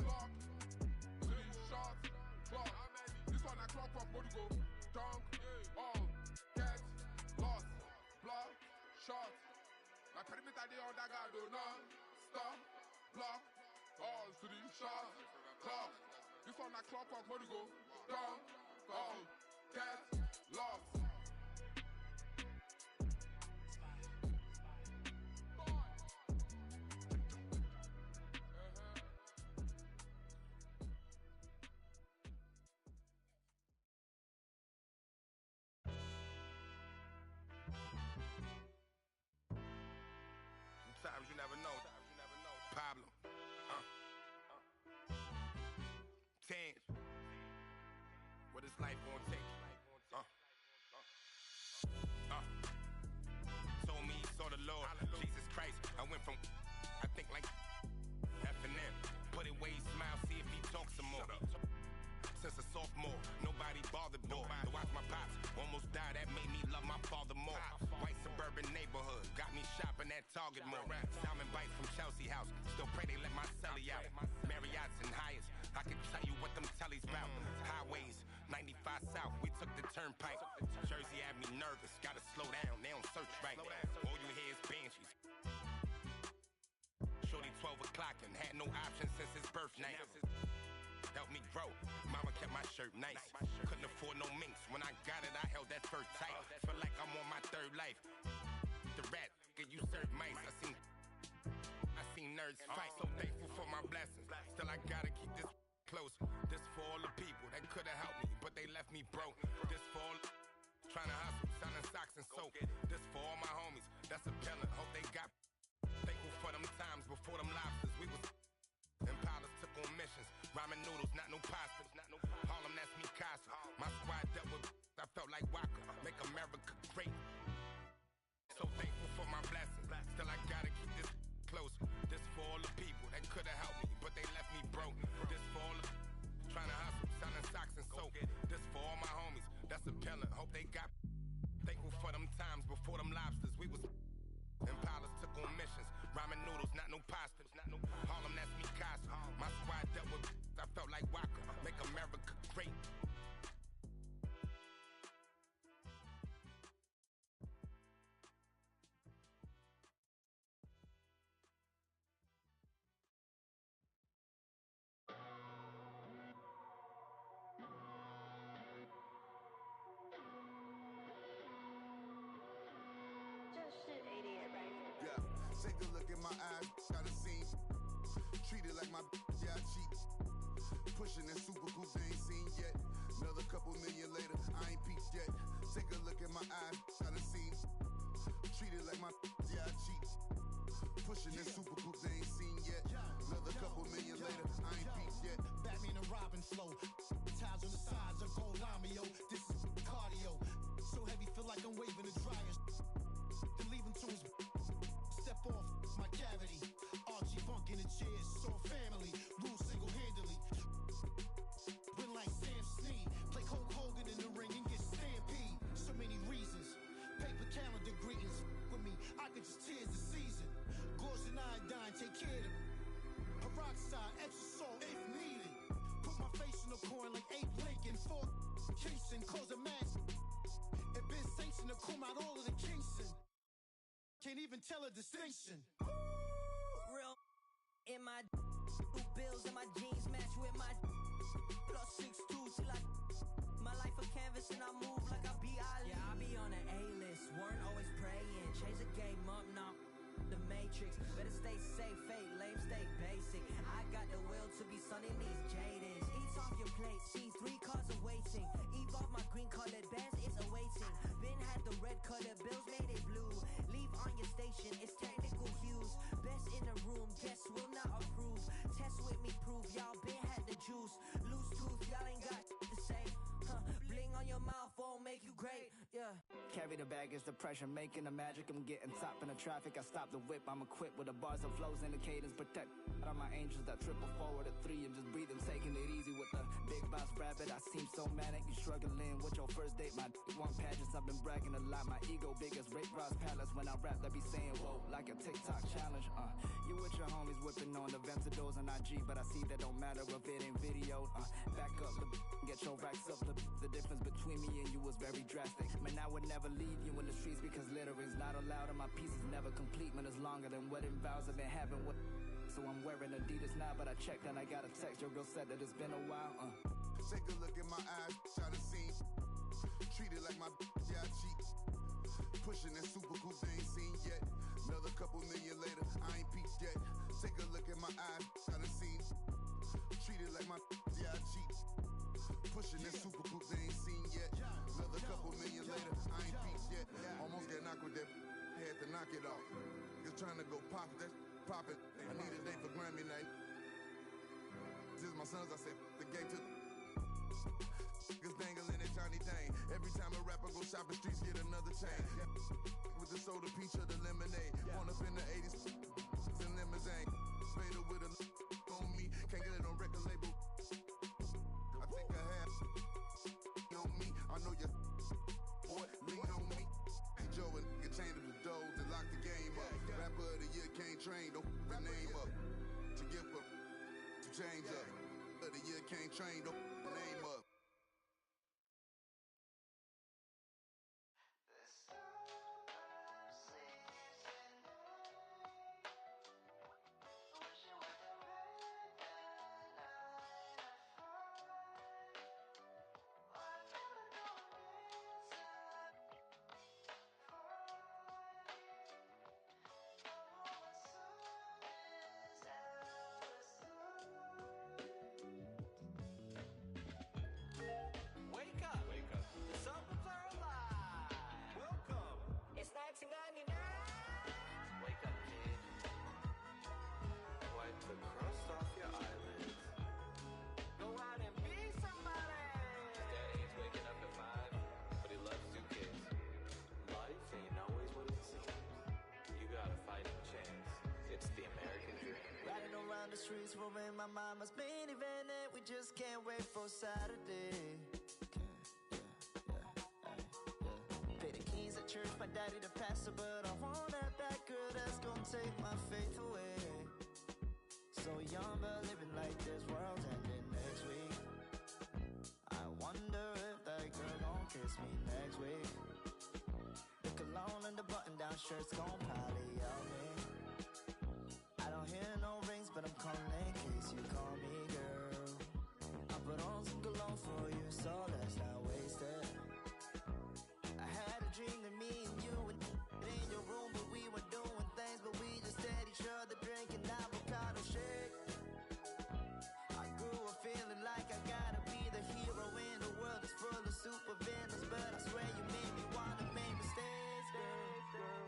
Speaker 7: block, 3 shots, clock. This one a clock up, body go, dunk, all, get, lost, block, shot. My perimeter the underguard do not stop, block, all to the shot, clock. This one a clock up, body go, dunk, all, get, lost.
Speaker 6: Sometimes you never know. Pablo. Tens. What is life gonna take? Told me he saw the Lord. Jesus Christ. I went from I think like F&M. Put it where he smile, see if he talks some more. Since a sophomore, nobody bothered more. To watch my pops almost die, that made me love my father more. White suburban neighborhood, got me shopping at Target more. Salmon bites from Chelsea House, still pray they let my celly out. Marriott's and Hyatts, I can tell you what them tellies bout. Highways, 95 South, we took the turnpike. Jersey had me nervous, gotta slow down, they don't search right. All
Speaker 8: clocking. Had no options since his birth night. Helped me grow. Mama kept my shirt nice. Couldn't afford no minks. When I got it, I held that fur tight. Feel like I'm on my third life. The rat, you serve mice. I seen nerds fight. So thankful for my blessings. Still I gotta keep this close. This for all the people that could've helped me, but they left me broke. This for all trying to hustle, selling socks and soap. This for all my homies. That's a pellet. Hope they got. Thankful for them times before them lobsters. We was Impalas took on missions. Ramen noodles, not no pastas. Harlem, that's me casa. My squad dealt with. I felt like Waka. Make America great. So thankful for my blessings. Still I gotta keep this close. This for all the people that could've helped me, but they left me broke. This for all the trying to hustle, selling socks and soap. This for all my homies. That's a pellet. Hope they got. Thankful for them times before them lobsters. We was Impalas took on missions. Ramen noodles, not no pastas. Harlem, that's me casa. My squad dealt with. I felt like Waka. Make America great.
Speaker 6: Yeah, take a look in my eyes, got a scene. Treated like my yeah, I cheat. Pushing that super coupe they ain't seen yet. Another couple million later, I ain't peaked yet. Take a look in my eyes, got a scene. Treated like my yeah, I cheat. Pushing that super coupe they ain't seen yet. Another couple million later, I ain't peaked yet.
Speaker 9: Batman and Robin flow. Ties on the sides of gold lamio. This is cardio. So heavy, feel like I'm waving a dryer. Then leave him to his step off my cavity. Archie Funk in the chairs, saw family. Rule single-handedly. Win like Sam Snead. Play Hulk Hogan in the ring and get stampede. So many reasons. Paper calendar greetings with me. I could just tears the season. Gorge and iodine, take care of them. Peroxide, extra salt if needed. Put my face in the corn like Abe Lincoln. For Kingston, cause a mask. It been sanctioned to come out all of the Kingston. Can't even tell a distinction.
Speaker 10: Real in my bills and my jeans match with my plus 6'2" till I my life a canvas and I move like I be Ali. Yeah, I be on an A-list, weren't always praying. Change the game up now. The Matrix, better stay safe, fake, lame, stay basic. I got the will to be sunning these Jadens. Eat off your plate, see 3 cars awaiting. Evolve my green colored bands, it's awaiting. Been had the red colored bills, made it blue. Leave on your station, it's technical hues. Best in the room, guess will not approve. Test with me, prove y'all been had the juice. Loose tooth, y'all ain't got to say. Bling on your mouth won't make you great. Yeah.
Speaker 11: Carry the baggage, the pressure, making the magic. I'm getting top in the traffic. I stop the whip, I'm equipped with the bars and flows and the cadence. Protect out of my angels that triple forward at 3 and just breathing, taking it easy with the big boss rabbit. I seem so manic. You struggling with your first date. My want pageants, I've been bragging a lot. My ego big as Rick Ross Palace. When I rap, they be saying whoa like a TikTok challenge. You with your homies whipping on the Ventadors and IG, but I see that don't matter if it ain't video. Back up, get your racks up. The difference between me and you was very drastic. Man, I would never leave you in the streets because littering's not allowed and my piece is never complete. Man, it's longer than wedding vows I've been having with. So I'm wearing Adidas now, but I checked and I got a text. Your girl said that it's been a while.
Speaker 6: Take a look in my eyes, try to see. Treated like my yeah, I cheat. Pushing that super coupe they ain't seen yet. Another couple million later, I ain't peaked yet. Take a look in my eyes, try to see. Treated like my yeah, I cheat. Pushing that super coupe they ain't seen yet. Another couple million later, I ain't peaked yet. Almost get knocked with that, had to knock it off. Just trying to go pop it. I need a day for Grammy night. This is my sons, I said, the gate to niggas dangling at Johnny Dane. Every time a rapper go shopping, streets get another chain. With the soda, peach, or the lemonade. Born up in the 80s, in limousine. Vader with a on me, can't get it on record label. I think I have on me, I know you boy, lean on me. Joe and nigga chained up the doors and lock the game up. Rapper of the year can't train, don't the name up. To give up, to change up. Of the year can't train, don't the name up.
Speaker 12: streets, we're in my mama's minivan, and we just can't wait for Saturday. Pay the keys at church, my daddy the pastor, but I want that bad girl that's gonna take my faith away. So young, but living like this world's ending next week. I wonder if that girl gon' kiss me next week. The cologne and the button-down shirt's gon' probably out me. I don't hear no rings, but I'm calling in case you call me, girl. I put on some cologne for you, so let's not waste it. I had a dream that me and you were in your room, but we were doing things, but we just had each other drinking avocado shake. I grew up feeling like I gotta be the hero in a world that's full of super villains, but I swear you made me wanna make mistakes, girl.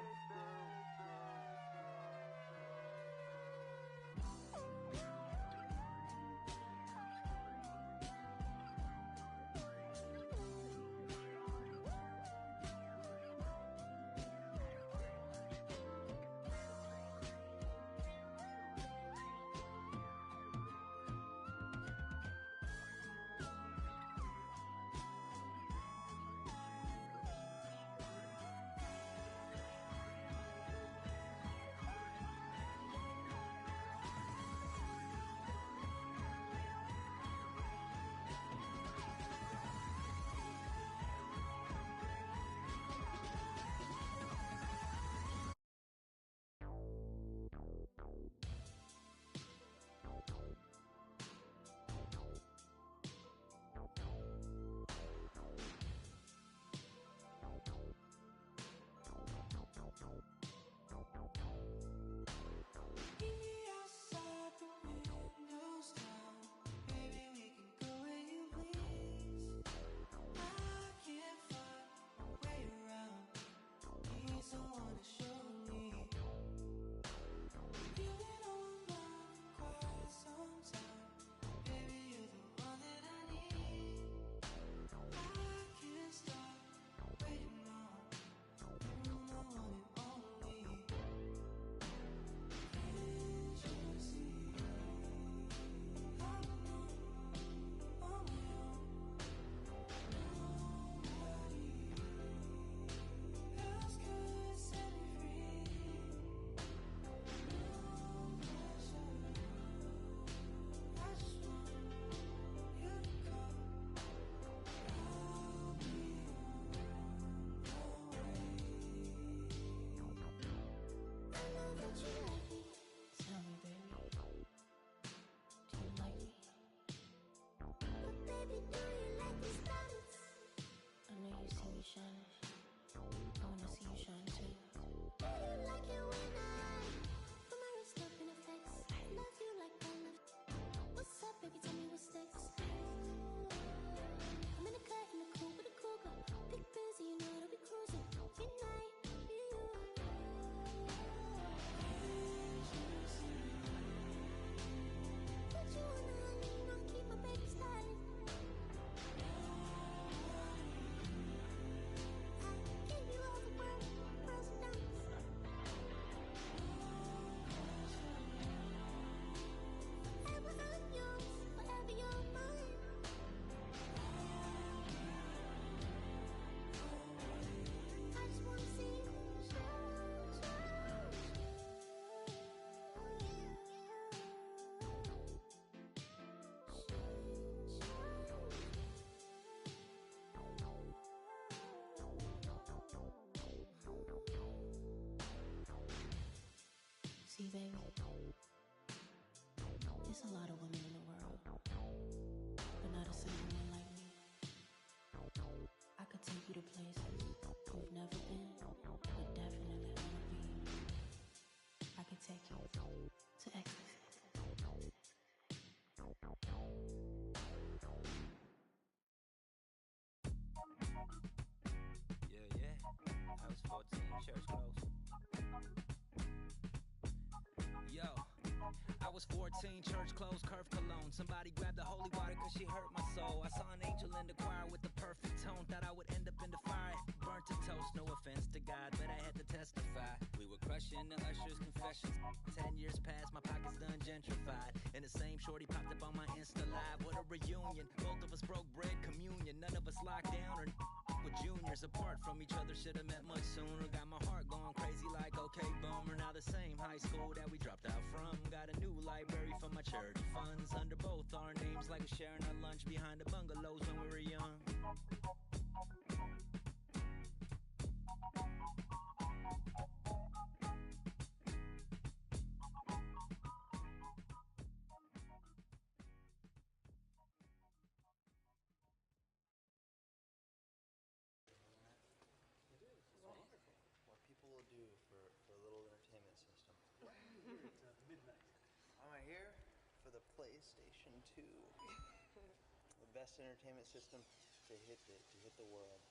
Speaker 13: See, baby, there's a lot of women in the world, but not a single one like me. I could take you to places you've never been, but definitely wanna be. I could take you to ecstasy.
Speaker 14: Yeah, I was 14, church close. Yo, I was 14, church closed, curve cologne. Somebody grabbed the holy water cause she hurt my soul. I saw an angel in the choir with the perfect tone. Thought I would end up in the fire, burnt to toast. No offense to God, but I had to testify. We were Rush into Usher's confessions. 10 years past, my pockets done gentrified. And the same shorty popped up on my Insta Live. What a reunion. Both of us broke bread communion. None of us locked down or with juniors apart from each other. Should've met much sooner. Got my heart going crazy like okay boomer. Now the same high school that we dropped out from. Got a new library for my church funds. Under both our names like we're sharing our lunch behind the bungalows when we were young.
Speaker 15: PlayStation 2, the best entertainment system to hit the world.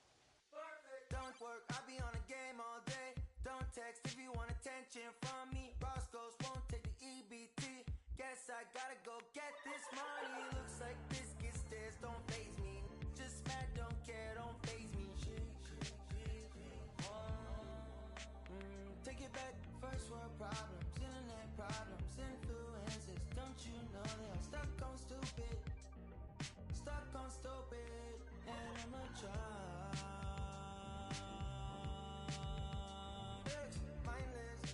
Speaker 10: Don't work, I be on a game all day. Don't text if you want attention from me. Roscoe's won't take the EBT. Guess I gotta go get this money. Looks like biscuit stairs don't faze me. Just mad, don't care, don't faze me. Take it back, first world problems, internet problems, influences. Don't you know they are stuck on stupid, and I'm a child. Mindless.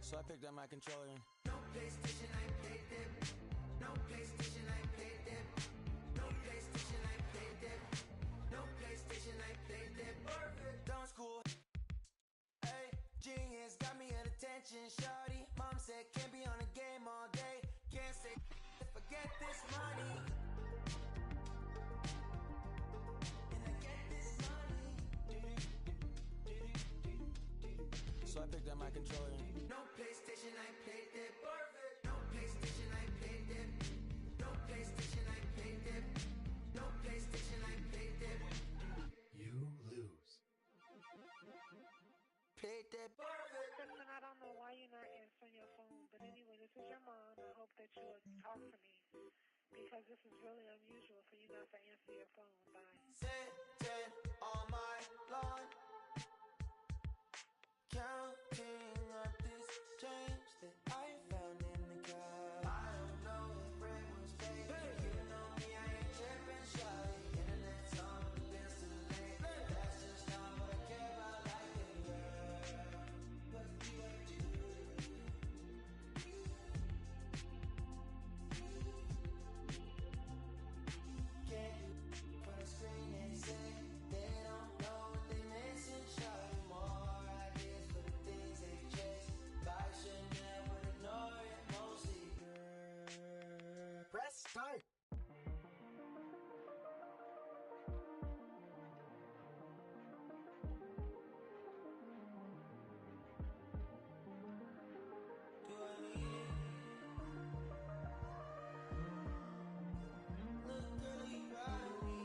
Speaker 15: So I picked up my controller.
Speaker 10: No PlayStation, I played them. No PlayStation, I played them. No PlayStation, I played them. No PlayStation, I played them. Perfect. Don't school. Hey, genius got me at attention, shawty. Mom said can't be on a game all day. Can't say forget this money. And I get this money.
Speaker 15: So I picked up my controller.
Speaker 10: No PlayStation, I played them. Perfect. No PlayStation, I played them. No PlayStation, I played them. No PlayStation, I played them.
Speaker 1: You lose.
Speaker 10: Played them. Perfect.
Speaker 16: Listen, I don't know why you're not answering your phone, but anyway, this is your mom. I hope that you will talk to me because this is really unusual for you not to answer your phone. Bye.
Speaker 10: Sitting on my lawn, counting up this change that I found in the car. I don't know if bread was fake. You know me, I ain't tripping, shawty. Internet's on, but bills too late. That's just not what I care about, like it, girl. What do I do? Can't put a screen and say they don't know what they missing, shawty. More ideas for the things they chase. Buy Chanel, but ignore it mostly, girl.
Speaker 17: Press start.
Speaker 10: Do I need it? Look, girl, you ride me.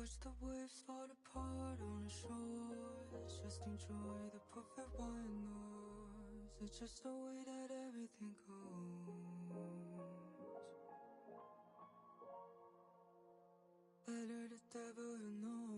Speaker 17: Watch the waves fall apart on the shores. Just enjoy the perfect white noise. It's just the way that everything goes. Better the devil you know.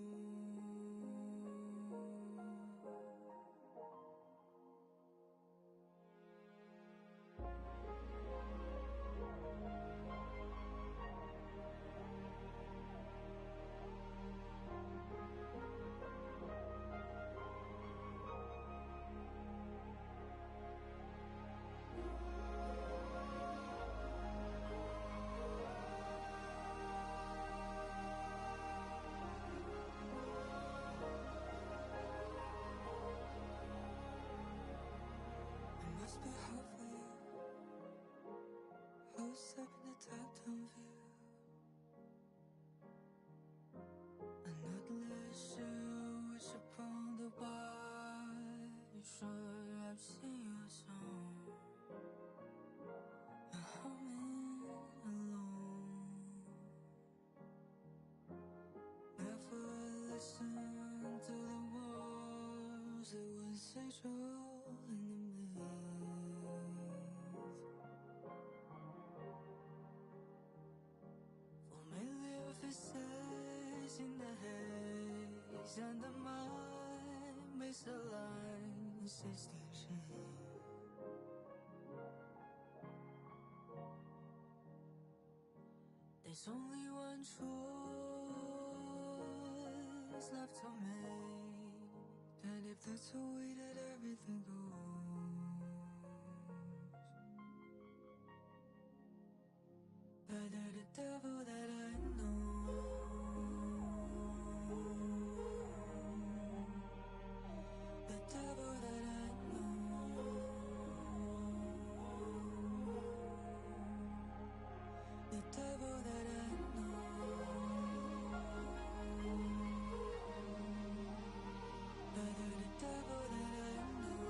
Speaker 17: Must be hard for you. I was up in the top-down view. I'm not less sure which upon the bar. You sure I've seen your song. I'm humming alone. Never listen to the words that would say true in the familiar faces in the haze, and the mind misaligns distinction. There's only one choice left to make, and if that's the way that everything goes, better the devil that I know. The devil that I know. The devil that I know. Better the devil that I know.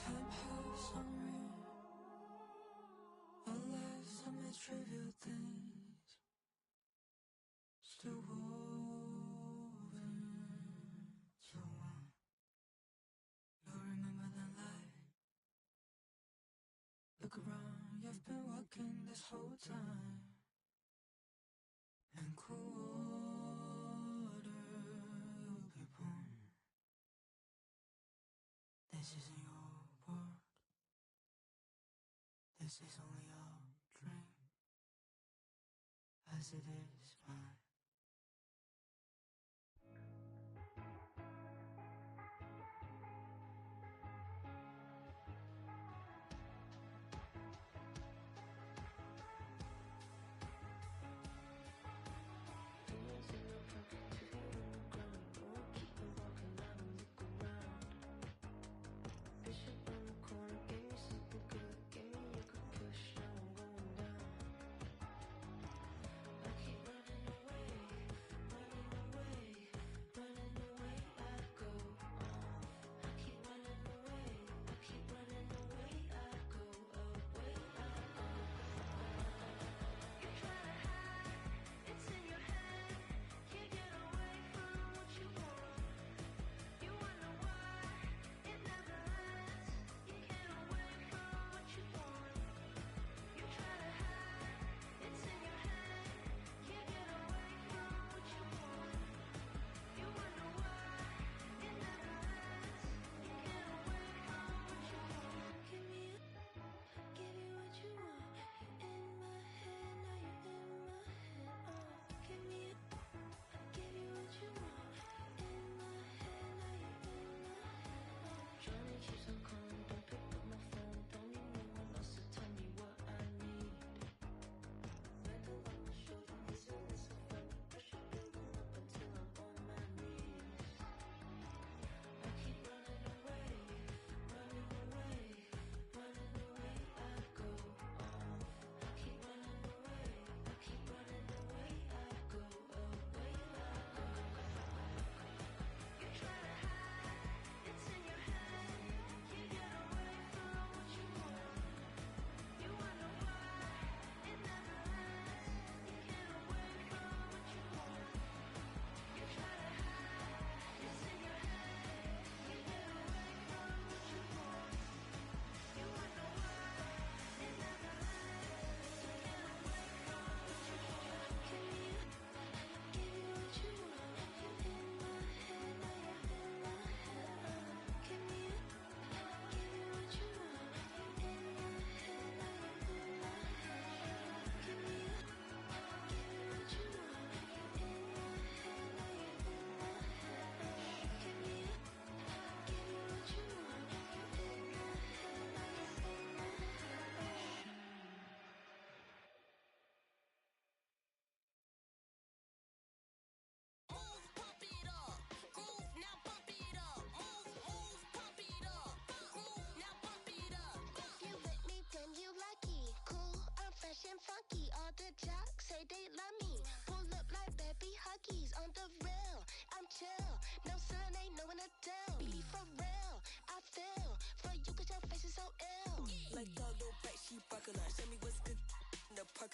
Speaker 17: Time has unreal. Our lives amid trivial things, still woven to one. You'll remember the light. Look around, you've been walking this whole time. And quarter you'll be born. This isn't your world. This is only your dream, as it is mine. Keep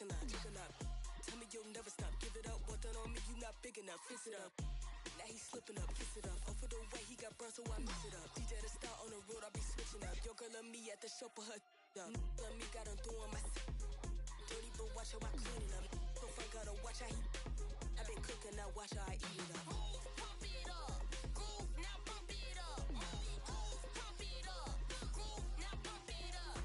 Speaker 18: parking lot, checking up. Tell me you'll never stop, give it up. What done on me, you not big enough, fix it up. Now he slipping up, kiss it up. Over the way he got burned, so I mix it up. DJ the star on the road, I be switching up. Your girl and me at the show for her up. Love me, got him doing my dirty, but watch how I clean it up. So fun, gotta watch how he. I been cooking, now watch how I eat it up. Pump it up, groove, now pump it up. Pump it up, groove, now pump it up.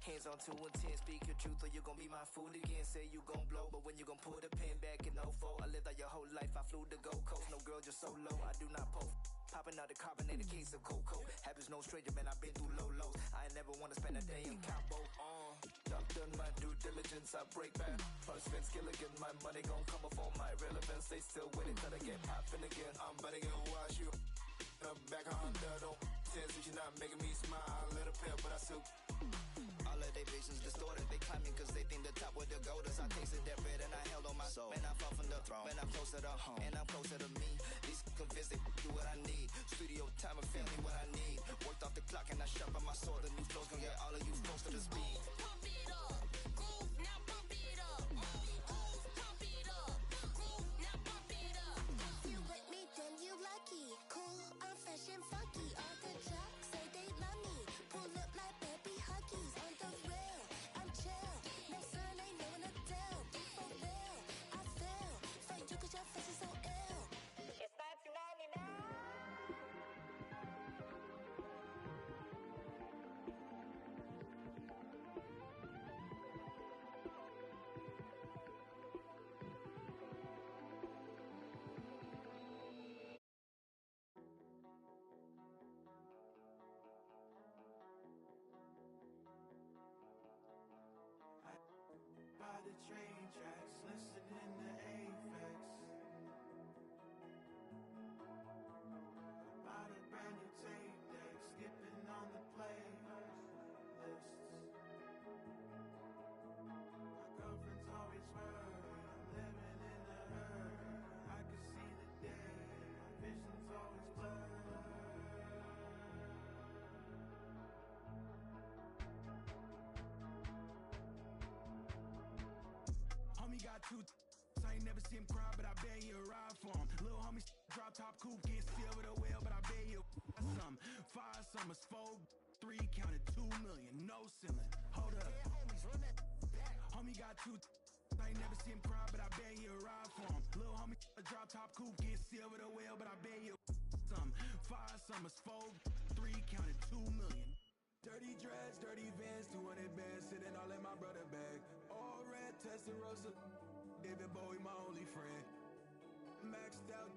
Speaker 11: Hands on 2 and 10, speak your truth or you gon' be my fool again. Say you gon' blow, but when you gon' pull the pin back in 04, I lived out your whole life, I flew to Gold Coast. No girl, just so low, I do not post. Popping out the carbonated case of cocoa. Habits no stranger, man, I've been through low lows. I ain't never wanna spend a day in Cabo. I've done my due diligence, I break back. Plus Vince Gilligan, my money gon' come before my relevance. They still with it, till I get poppin' again. I'm about to get wash you back on the don't sense that you're not making me smile. A little pale, but I still. All of their visions distorted. They climbing cause they think the top where the gold is. I tasted that bread and I held on my soul. Man, I fought from the throne. Man, I'm closer to home. And I'm closer to me. These convinced they do what I need. Studio time and family what I need. Worked off the clock and I sharpened my sword. The new flow's gonna get all of you folks to the speed. Pump it up, groove, now pump it up. Pump it up, groove, now pump it up.
Speaker 19: If you with me, then you lucky. Cool, I'm fresh and funky. All the jocks say they love me. Pull up like baby huggies. On the real, I'm chill. No surname, no one a deal. Be for real, I feel. For you cause your face is so ill. It's 1999.
Speaker 20: By the train tracks, listening to Aphex. Bought a brand new tape deck, skipping on the playlists. My girlfriend's always worried, I'm living in a hurry. I can see the day, my vision's always blurred.
Speaker 21: Homie got two, I ain't never see him cry, but I bet you ride for him. Little homie drop top coupe, can't see over the wheel, but I bet you some. 5 summers, 4, 3, counted 2 million, no ceiling. Hold up. Homie got two, I ain't never see him cry, but I bet you ride for him. Little homie drop top coupe, can't see over the wheel, but I bet you some. 5 summers, 4, 3, counted 2 million. Dirty dreads, dirty Vans, 200 bands, sitting all in my brother bag. All red, Testarossa, David Bowie, my only friend. Maxed out.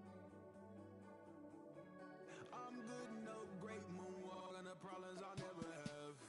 Speaker 21: I'm good, no great moonwalk, and the problems I'll never have.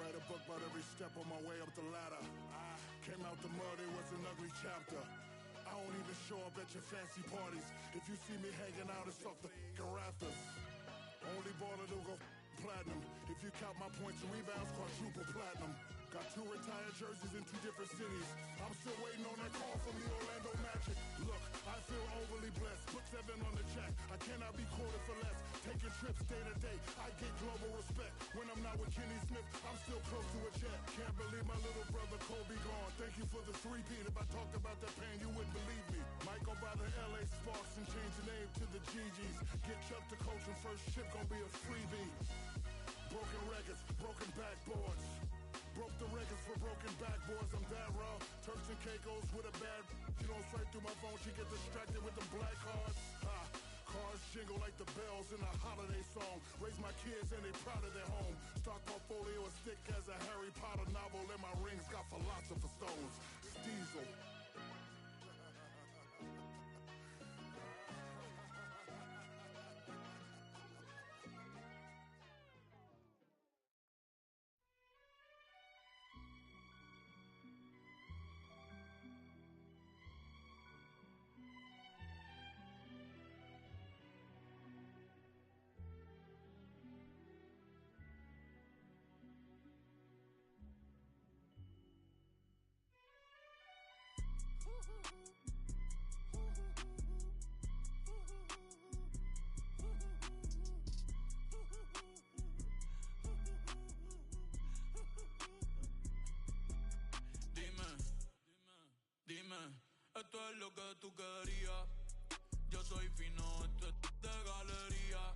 Speaker 5: write a book about every step on my way up the ladder. I came out the mud, it was an ugly chapter. I don't even show up at your fancy parties. If you see me hanging out, it's off the rafters. Only baller to go platinum. If you count my points and rebounds, quadruple platinum. Got 2 retired jerseys in 2 different cities. I'm still waiting on that call from the Orlando Magic. Look, I feel overly blessed. Put 7 on the check. I cannot be quoted for less. Taking trips day to day. I get global respect. When I'm not with Kenny Smith, I'm still close to a jet. Can't believe my little brother Kobe gone. Thank you for the 3-peat. If I talked about that pain, you wouldn't believe me. Might go by the LA Sparks and change the name to the GGs. Get Chuck to coach and first ship gonna be a freebie. Broken records, broken backboards. Broke the records for broken backboards. I'm that raw. Turks and Caicos with a bad. She don't swipe through my phone. She get distracted with the black cards. Cars jingle like the bells in a holiday song. Raise my kids and they proud of their home. Stock portfolio as thick as a Harry Potter novel. And my rings got philosopher stones. Diesel.
Speaker 22: Dime, esto es lo que tú querías. Yo soy fino, esto es de galería.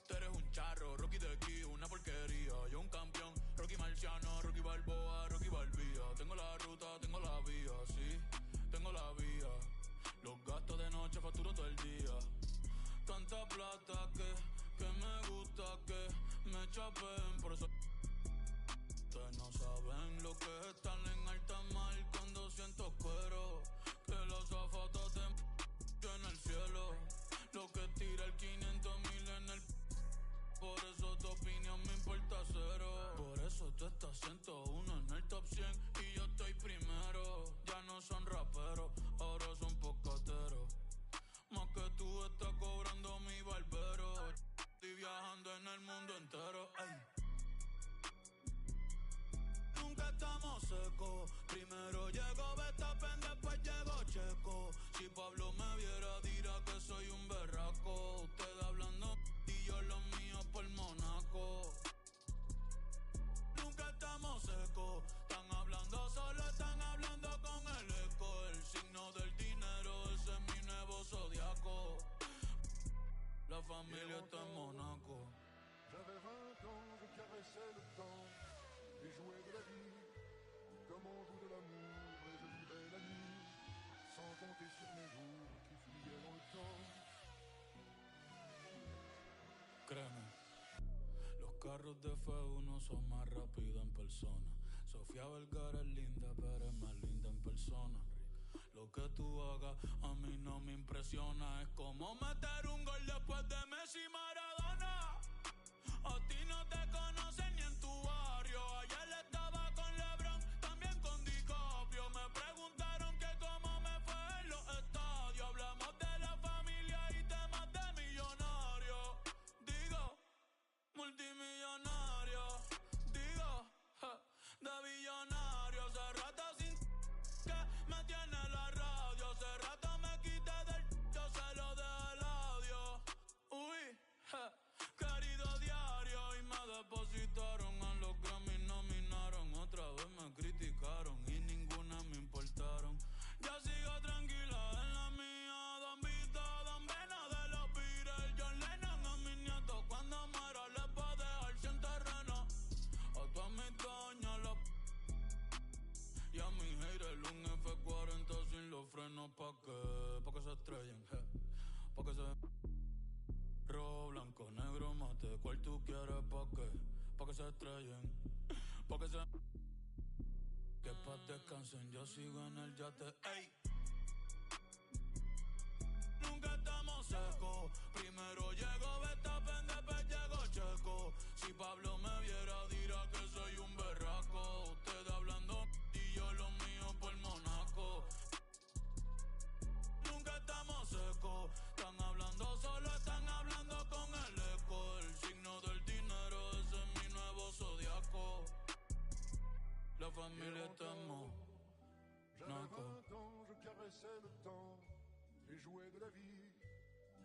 Speaker 22: Tú eres un charro, Rocky de aquí, una porquería. Yo un campeón, Rocky Marciano, Rocky Balboa, Rocky Balbía. Tengo la ruta, tengo la vía, sí, tengo la vía. Los gastos de noche facturo todo el día. Tanta plata que me gusta que me chapen. Por eso ustedes no saben lo que es estar en alta mar cuando siento cuero. Que la azafata te en el cielo. Lo que tira el 500,000 en el. Por eso tu opinión me importa cero. Por eso tú estás 101 en el top 100 y yo estoy primero. Ya no son raperos, ahora son pocateros. Más que tú estás cobrando mi barbero. Estoy viajando en el mundo entero. Ay. Nunca estamos secos. Primero llegó Verstappen, después llegó Checo. Si Pablo me viera dirá que soy un berraco. Ustedes hablando y yo los míos por Monaco. Nunca estamos secos. Están hablando solo, están hablando con el eco. El signo del dinero, ese es mi nuevo zodiaco. La familia está en Monaco.
Speaker 4: J'avais 20 ans, je caressais le temps et jouais de la vie comme on joue de l'amour, et je vivais la nuit sans compter sur mes jours qui fuyaient dans le temps.
Speaker 22: Créeme, los carros de F1 son más rápidos en persona. Sofía Vergara es linda, pero es más linda en persona. Lo que tú hagas a mí no me impresiona. Es como meter un gol después de Messi y Maradona. A ti no te conocen ni en tu barrio. Ayer estaba con LeBron, también con DiCaprio. Me preguntaron que cómo me fue en los estadios. Hablamos de la familia y temas de millonarios. Digo, multimillonario. Digo, de billonario. Hace rato sin que me tiene la radio. Hace rato me quité del yo se lo dejé el audio. Uy, querido diario. Y me depositaron a los Grammy, nominaron. Otra vez me criticaron y ninguna me importaron. Ya sigo tranquila en la mía. Don Vito, Don Vena de los Beatles. John Lennon a mis nietos. Cuando muera les va a dejar sin terreno. A todas mis doñas la y a mi haters un F40 sin los frenos. Pa' que se estrellen, pa' que se rojo, blanco, negro, mate. ¿Cuál tú quieres? Pa' que se estrellen, pa' que se. Que paz descansen, yo sigo en el yate. Ey. Nunca estamos secos. Primero llegó Verstappen, después llegó Checo. Si Pablo me viera dirá que soy un bebé. famille était mort.
Speaker 4: J'avais 20 ans, je caressais le temps et jouais de la vie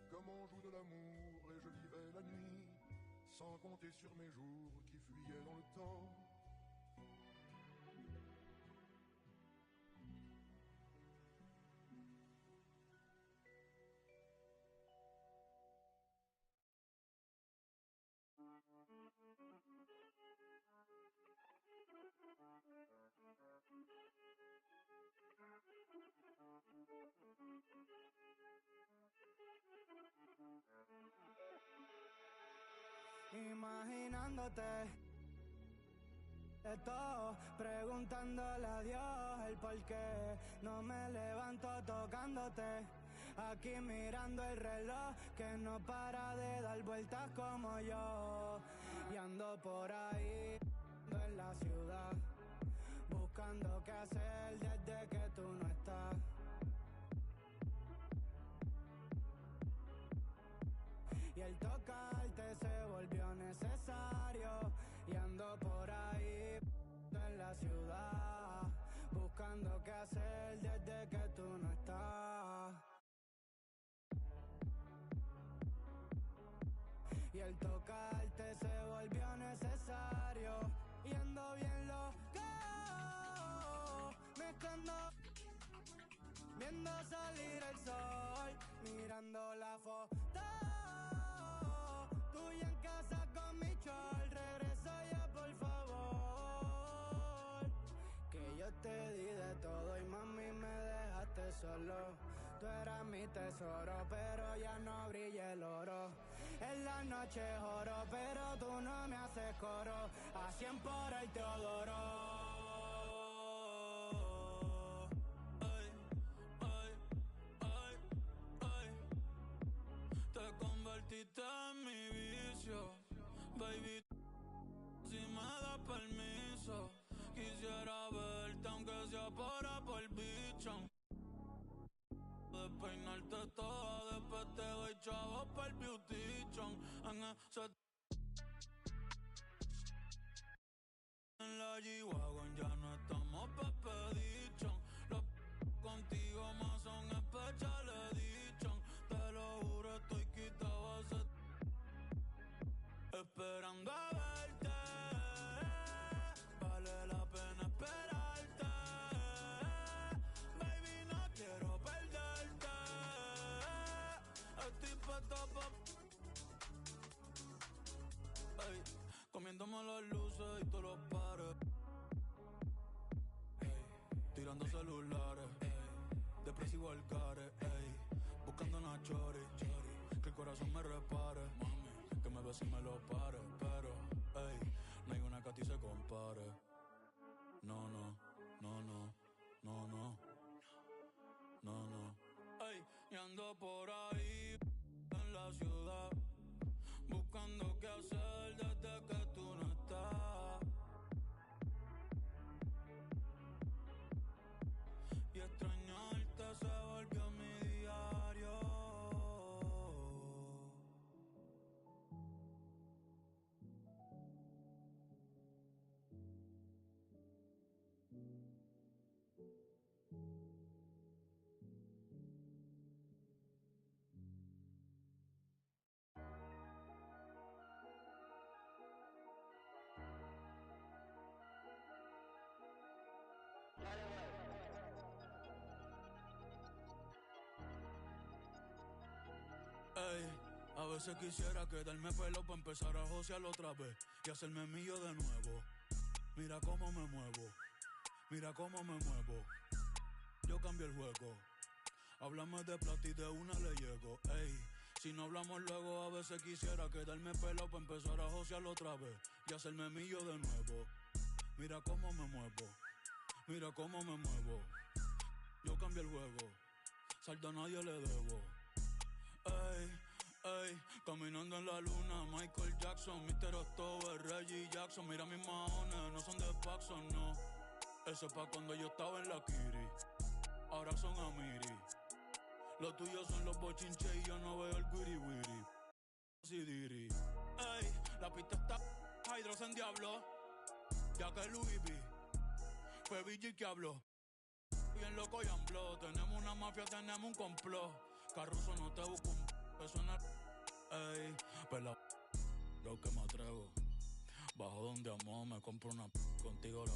Speaker 4: comme on joue de l'amour, et je vivais la nuit sans compter sur mes jours qui fuyaient dans le temps.
Speaker 11: Imaginándote de todo, preguntándole a Dios el por qué no me levanto tocándote. Aquí mirando el reloj que no para de dar vueltas como yo. Y ando por ahí en la ciudad, buscando qué hacer desde que tú no estás. Y el tocarte se volvió necesario. Y ando por ahí en la ciudad, buscando qué hacer desde que tú no estás. Y el tocarte se volvió necesario. Y ando bien loco, me escondo viendo salir el sol, mirando la foto tuya en casa con mi chol. Regresa ya por favor, que yo te di de todo y mami me dejaste solo. Tú eras mi tesoro, pero ya no brilla el oro. En la noche oro, pero tú no me haces coro. A 100 por el Teodoro.
Speaker 22: Te convertiste en mi vicio, baby. Si me das permiso, quisiera verte aunque sea por el bicho. Despeinarte toda, después te doy chavos para el beautition. En la G-Wagon ya no estamos pepedichon. Los contigo más son special edition. Te lo juro, estoy quitado hace esperando a verte. Vale la pena esperarte. Baby, no quiero perderte. Estoy puesto pa' comiéndome las luces y todos los pares. Tirando celulares, depresivo al care, buscando una chori, que el corazón me repare, mami, que me bese y me lo pare, pero, no hay una que a ti se compare. No, no, no, no, no, no, no, no. Y ando por ahí en la ciudad, buscando qué hacer desde que tú no estás. Y extrañarte se volvió mi diario. A veces quisiera quedarme pelo pa' empezar a josear otra vez y hacerme mío de nuevo. Mira cómo me muevo, mira cómo me muevo. Yo cambio el juego. Háblame de plata y de una le llego. Si no hablamos luego, a veces quisiera quedarme pelo pa' empezar a josear otra vez y hacerme mío de nuevo. Mira cómo me muevo, mira cómo me muevo. Yo cambio el juego, saldo a nadie le debo. Caminando en la luna, Michael Jackson, Mr. October, Reggie Jackson. Mira mis maones, no son de Paxson, no. Eso es pa' cuando yo estaba en la Kiri, ahora son Amiri. Los tuyos son los bochinches y yo no veo el wiri wiri. Diri. La pista está Hydros en Diablo, ya que Louis V. fue Vigi que habló. Bien loco y ambló. Tenemos una mafia, tenemos un complot. Carruso no te busco un eso en el... Ey, pela lo que me atrevo. Bajo donde amo, me compro una contigo la...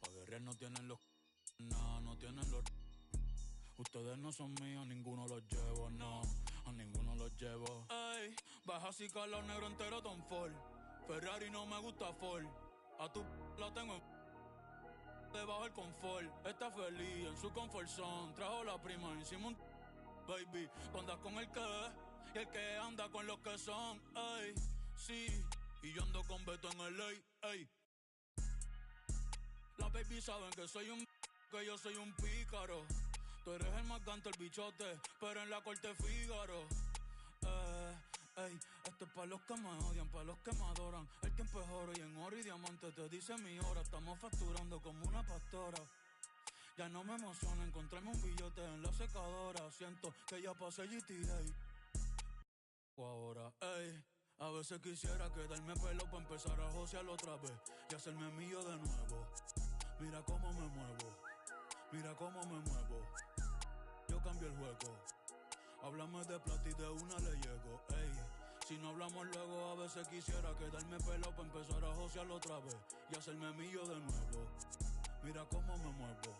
Speaker 22: Pa' guerrear no tienen los... Nada, no tienen los... Ustedes no son míos, ninguno los llevo, no. A ninguno los llevo. Ey, baja así calor negro entero Tom Ford. Ferrari no me gusta Ford. A tu la tengo en... Debajo el confort. Está feliz en su comfort zone. Trajo la prima encima un... Baby, tú andas con el que es y el que anda con los que son. Ey, sí. Y yo ando con Beto en el LA, ey. Las baby saben que soy un... Que yo soy un pícaro. Tú eres el más ganto, el bichote, pero en la corte Fígaro. Ey, esto es pa' los que me odian, pa' los que me adoran. El tiempo es oro y en oro y diamante te dice mi hora. Estamos facturando como una pastora. Ya no me emociona encontrarme un billete en la secadora. Siento que ya pasé GTA. O ahora, ey, a veces quisiera quedarme pelo pa' empezar a josear otra vez y hacerme mío de nuevo. Mira cómo me muevo, mira cómo me muevo. Yo cambio el juego. Háblame de plata y de una le llego, ey. Si no hablamos luego, a veces quisiera quedarme pelo pa' empezar a josear otra vez y hacerme mío de nuevo. Mira cómo me muevo,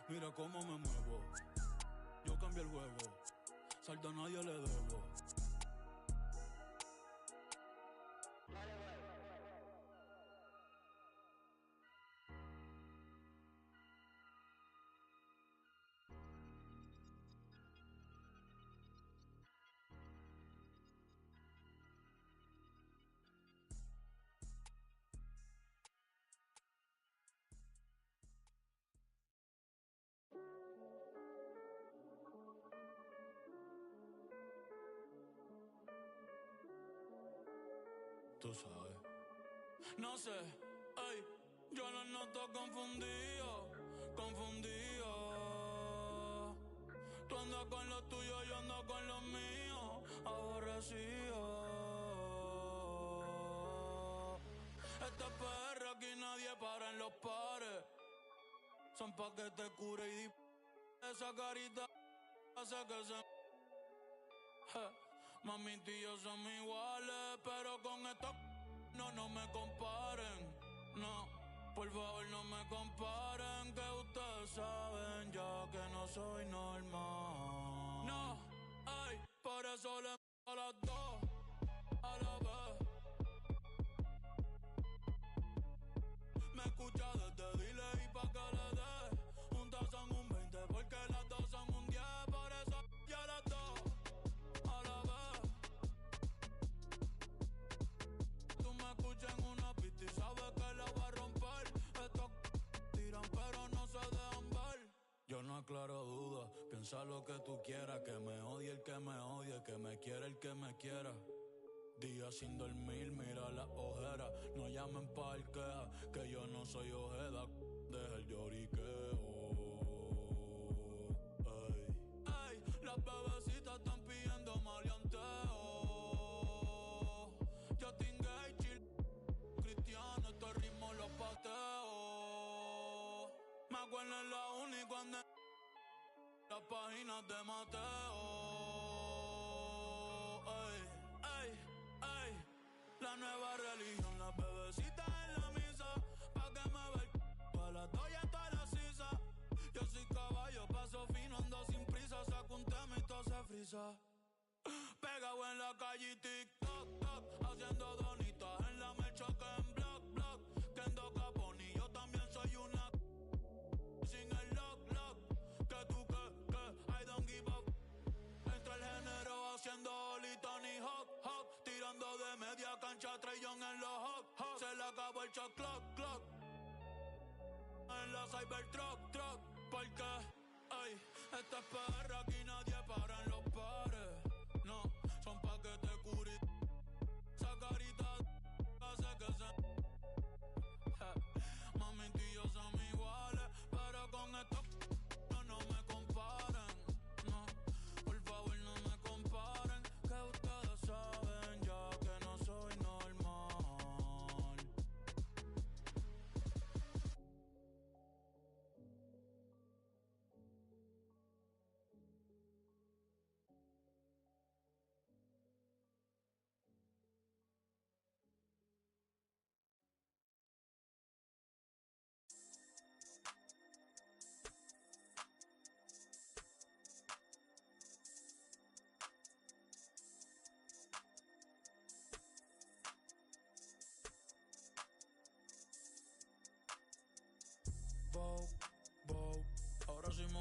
Speaker 22: mira cómo me muevo. Yo cambio el juego, saldo a nadie le debo. Tú sabes. No sé, ey, yo lo noto confundido, confundido. Tú andas con lo tuyo, yo ando con lo mío, aborrecido. Esta perra aquí nadie para en los pares. Son pa' que te cure y esa carita hace que se... Mami, tú y yo somos iguales, pero con esto no me comparen. No, por favor no me comparen, que ustedes saben ya que no soy normal. No, ay, por eso le a las dos, a la vez. Me escucha desde delay pa' que le dé. Juntas son un 20 porque las dos son un 10. Por eso ya las dos. En una pista y sabes que la voy a romper. Estos tiran pero no se dejan ver. Yo no aclaro dudas, piensa lo que tú quieras. Que me odie el que me odie, que me quiera el que me quiera. Días sin dormir, mira las ojeras. No llamen pa' el queja, que yo no soy ojeda. Deja el lloriqueo. Ey, ey, las bebecitas están pidiendo maleanteo. Yo tengo cristiano, estos ritmos los pateo. Me acuerdo en la uni cuando las páginas de Mateo. Ey, ey, ey. La nueva religión, las bebecitas en la misa. Pa' que me ve todas las doy a todas las sisa. Yo soy caballo, paso fino, ando sin prisa. Saco un tema y todo se frisa. Pegado en la calle y TikTok, toc, haciendo donitas en la mecha que en block, block. Kendo Caponi, yo también soy una sin el lock, lock. Que tú, que, I don't give up. Entra el género haciendo Oli, Tony Hawk, Hawk. Tirando de media cancha, Trey Young en los Hawk, Hawk. Se le acabó el shot clock, clock. En la Cybertruck, truck. Porque, ay, esta es perra, aquí nadie para en los pares. No, son pa' que te cure. Esa carita hace que se... Mami, tú y yo somos iguales, pero con esto no me comparen. No, por favor no me comparen, que ustedes saben ya que no soy normal.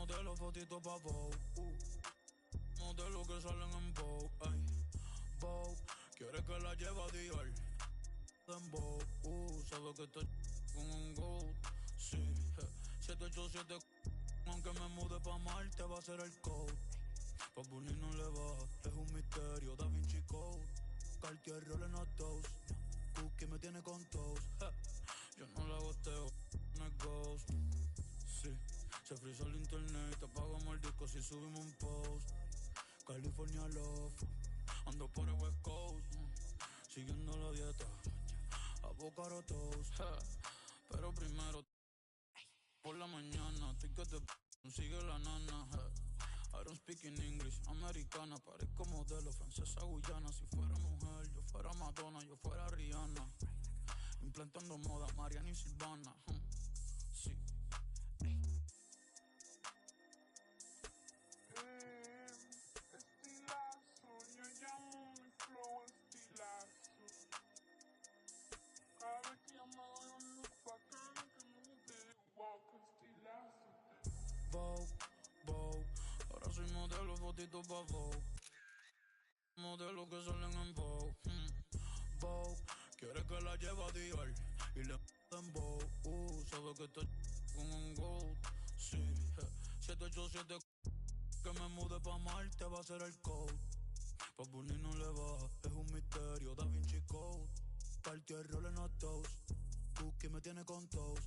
Speaker 22: modelo, fotito pa' Vogue. Modelo que salen en Vogue, ay. Vogue, quiere que la lleve a Dior. Dembow, sabe que estoy con un GOAT. Sí, 787, aunque me mude pa' Marte va a ser el code. Pa' Bunny no le va, es un misterio, Da Vinci Code. Cartier rolling a toast, Cookie me tiene con toast. Yo no la goteo, no es ghost. Sí, se frisa el internet, te apagamos el disco si subimos un post. California Love, ando por el West Coast, siguiendo la dieta, avocado toast. Pero primero, por la mañana, ticket de sigue la nana. I don't speak in English, americana, parezco modelo, francesa, guyana. Si fuera mujer, yo fuera Madonna, yo fuera Rihanna. Implantando moda, Mariana y Silvana. Sí.
Speaker 2: Estilazo, yo llamo mi flow estilazo. Cada vez que yo me doy un look bacano que me guste, wow, que estilazo.
Speaker 22: Vogue, ahora soy modelo, fotito pa' Vogue. Modelo que salen en Vogue. Vogue, quiere que la lleve a Dior y le en Vogue. Sabe que estoy con un GOAT. Sí, 787, que me mude pa' Marte va a ser el code. Pa' Bunny no le va, es un misterio, Da Vinci Code. Cartier rolling a toast, Cookie me tiene con toast.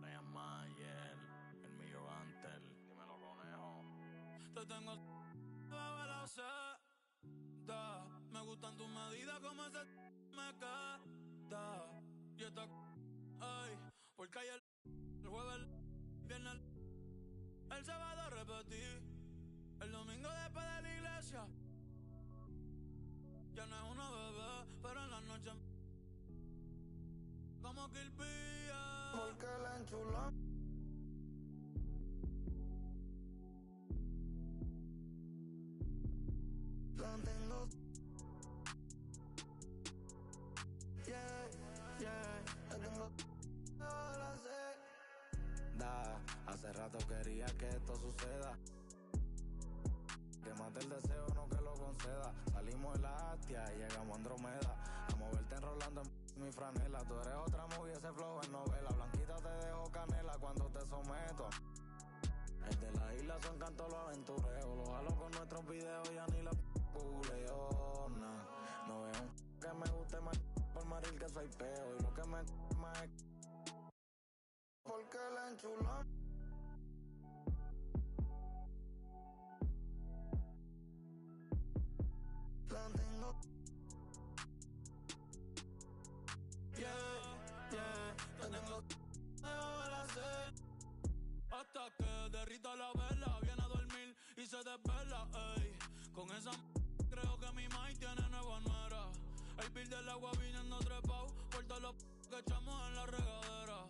Speaker 21: Brian Mayer, el mío Antel, dímelo conejo.
Speaker 22: Te tengo bajo la seda. Me gustan tus medidas como ese me queda. Y esta ay, porque hay el jueves, el viernes, el sábado repetí. El domingo después de la iglesia. Ya no es una bebé, pero en la noche como que el pía.
Speaker 6: Porque la enchulamos. La tengo. La tengo. Ahora sé.
Speaker 11: Hace rato quería que esto suceda. Que mate el deseo, no que lo conceda. Salimos de la Astia y llegamos a Andromeda. A moverte enrolando en mi franela. Tú eres otra movie, ese flow es novela. Blanquita te dejo canela cuando te someto. El de la isla son cantos los aventureos. Los jalo con nuestros videos, ya ni la googleo. No veo un que me guste más por maril que soy peo. Y lo que me más es
Speaker 6: porque la enchulamos. La tengo. La tengo. Ahora sé.
Speaker 22: Hasta que derrita la vela, viene a dormir y se desvela, ey. Con esa creo que mi maíz tiene nueva nuera. El bill del agua viniendo trepao por todos los que echamos en la regadera.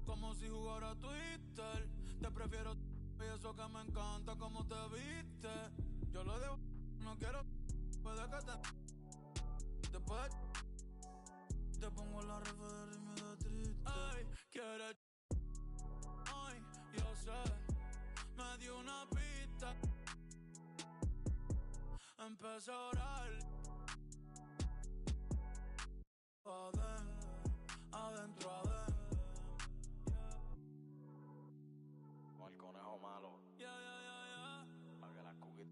Speaker 22: Como si jugara Twitter. Te prefiero y eso que me encanta como te viste. Yo lo debo, no quiero. Puede que después te pongo la referencia y me da triste. Ay, quiere. Ay, yo sé. Me dio una pista. Empecé a orar. Adentro.
Speaker 21: Con el conejo malo. Pa' que las cookies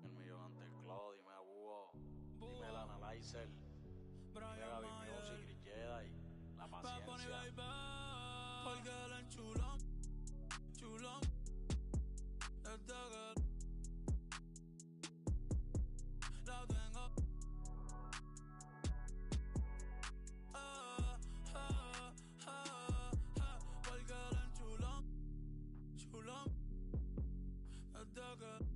Speaker 21: el millón ante el Claude, dime a Búho, dime el Analyzer, dime Gaby Music, Chris Jedi, la paciencia.
Speaker 22: Porque la enchulamos, desde que la tengo. Porque la enchulamos, desde que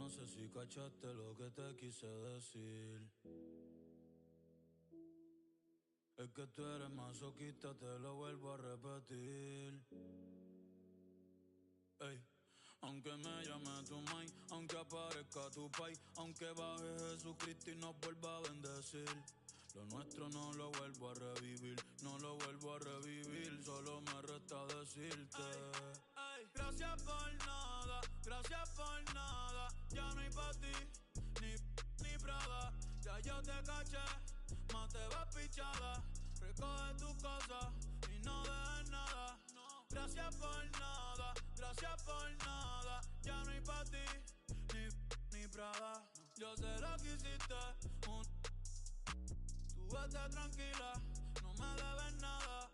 Speaker 22: no sé si cachaste lo que te quise decir. Es que tú eres masoquista, te lo vuelvo a repetir. Ey. Aunque me llame tu mai, aunque aparezca tu pai, aunque baje Jesucristo y nos vuelva a bendecir. Lo nuestro no lo vuelvo a revivir, no lo vuelvo a revivir, solo me resta decirte. Ay, gracias por nada, ya no hay pa' ti, ni Prada. Ya yo te caché, más te vas pichada. Recoge tus cosas y no dejes nada. Gracias por nada, ya no hay pa' ti, ni Prada. Yo sé lo que hiciste, tú vete tranquila, no me debes nada.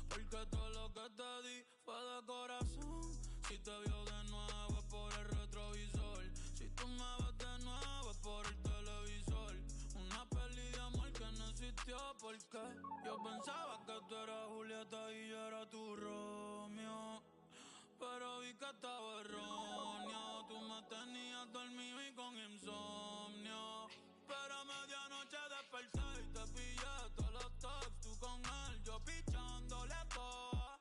Speaker 22: Porque todo lo que te di fue de corazón. Si te vio de nuevo es por el retrovisor. Si tú me ves de nuevo es por el televisor. Una peli de amor que no existió porque yo pensaba que tú eras Julieta y yo era tu Romeo. Pero vi que estaba erróneo. Tú me tenías dormido y con insomnio. Pero a medianoche desperté y te pillé todos los texts. Tú con él, yo pichándole todo.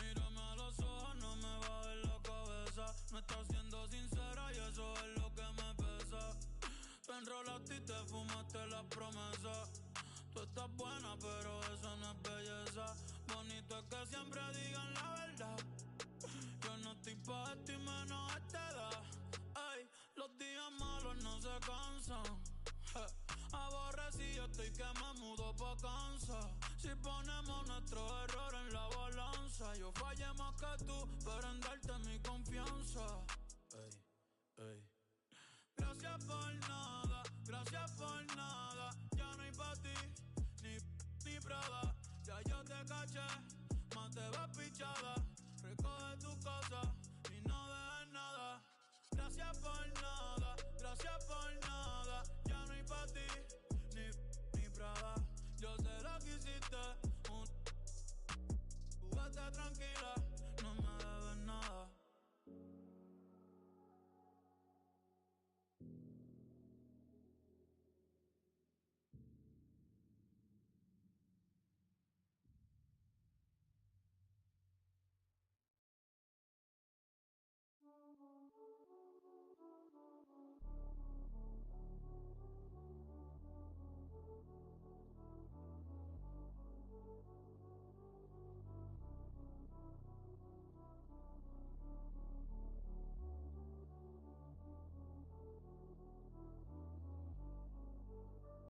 Speaker 22: Mírame a los ojos, no me bajes la cabeza. No estás siendo sincera y eso es lo que me pesa. Te enrolaste y te fumaste las promesas. Tú estás buena, pero eso no es belleza. Bonito es que siempre digan la verdad. Yo no estoy pa' esto y menos a esta edad. Ey, los días malos no se cansan. Aborrecido estoy que me mudo pa' Kansas. Si ponemos nuestros errores en la balanza, yo fallé más que tú, pero en darte mi confianza. Ey, ey. Gracias por nada, ya no hay pa' ti, ni Prada. Ya yo te caché, más te vas pichada. Recoge tus cosas y no dejes nada. Gracias por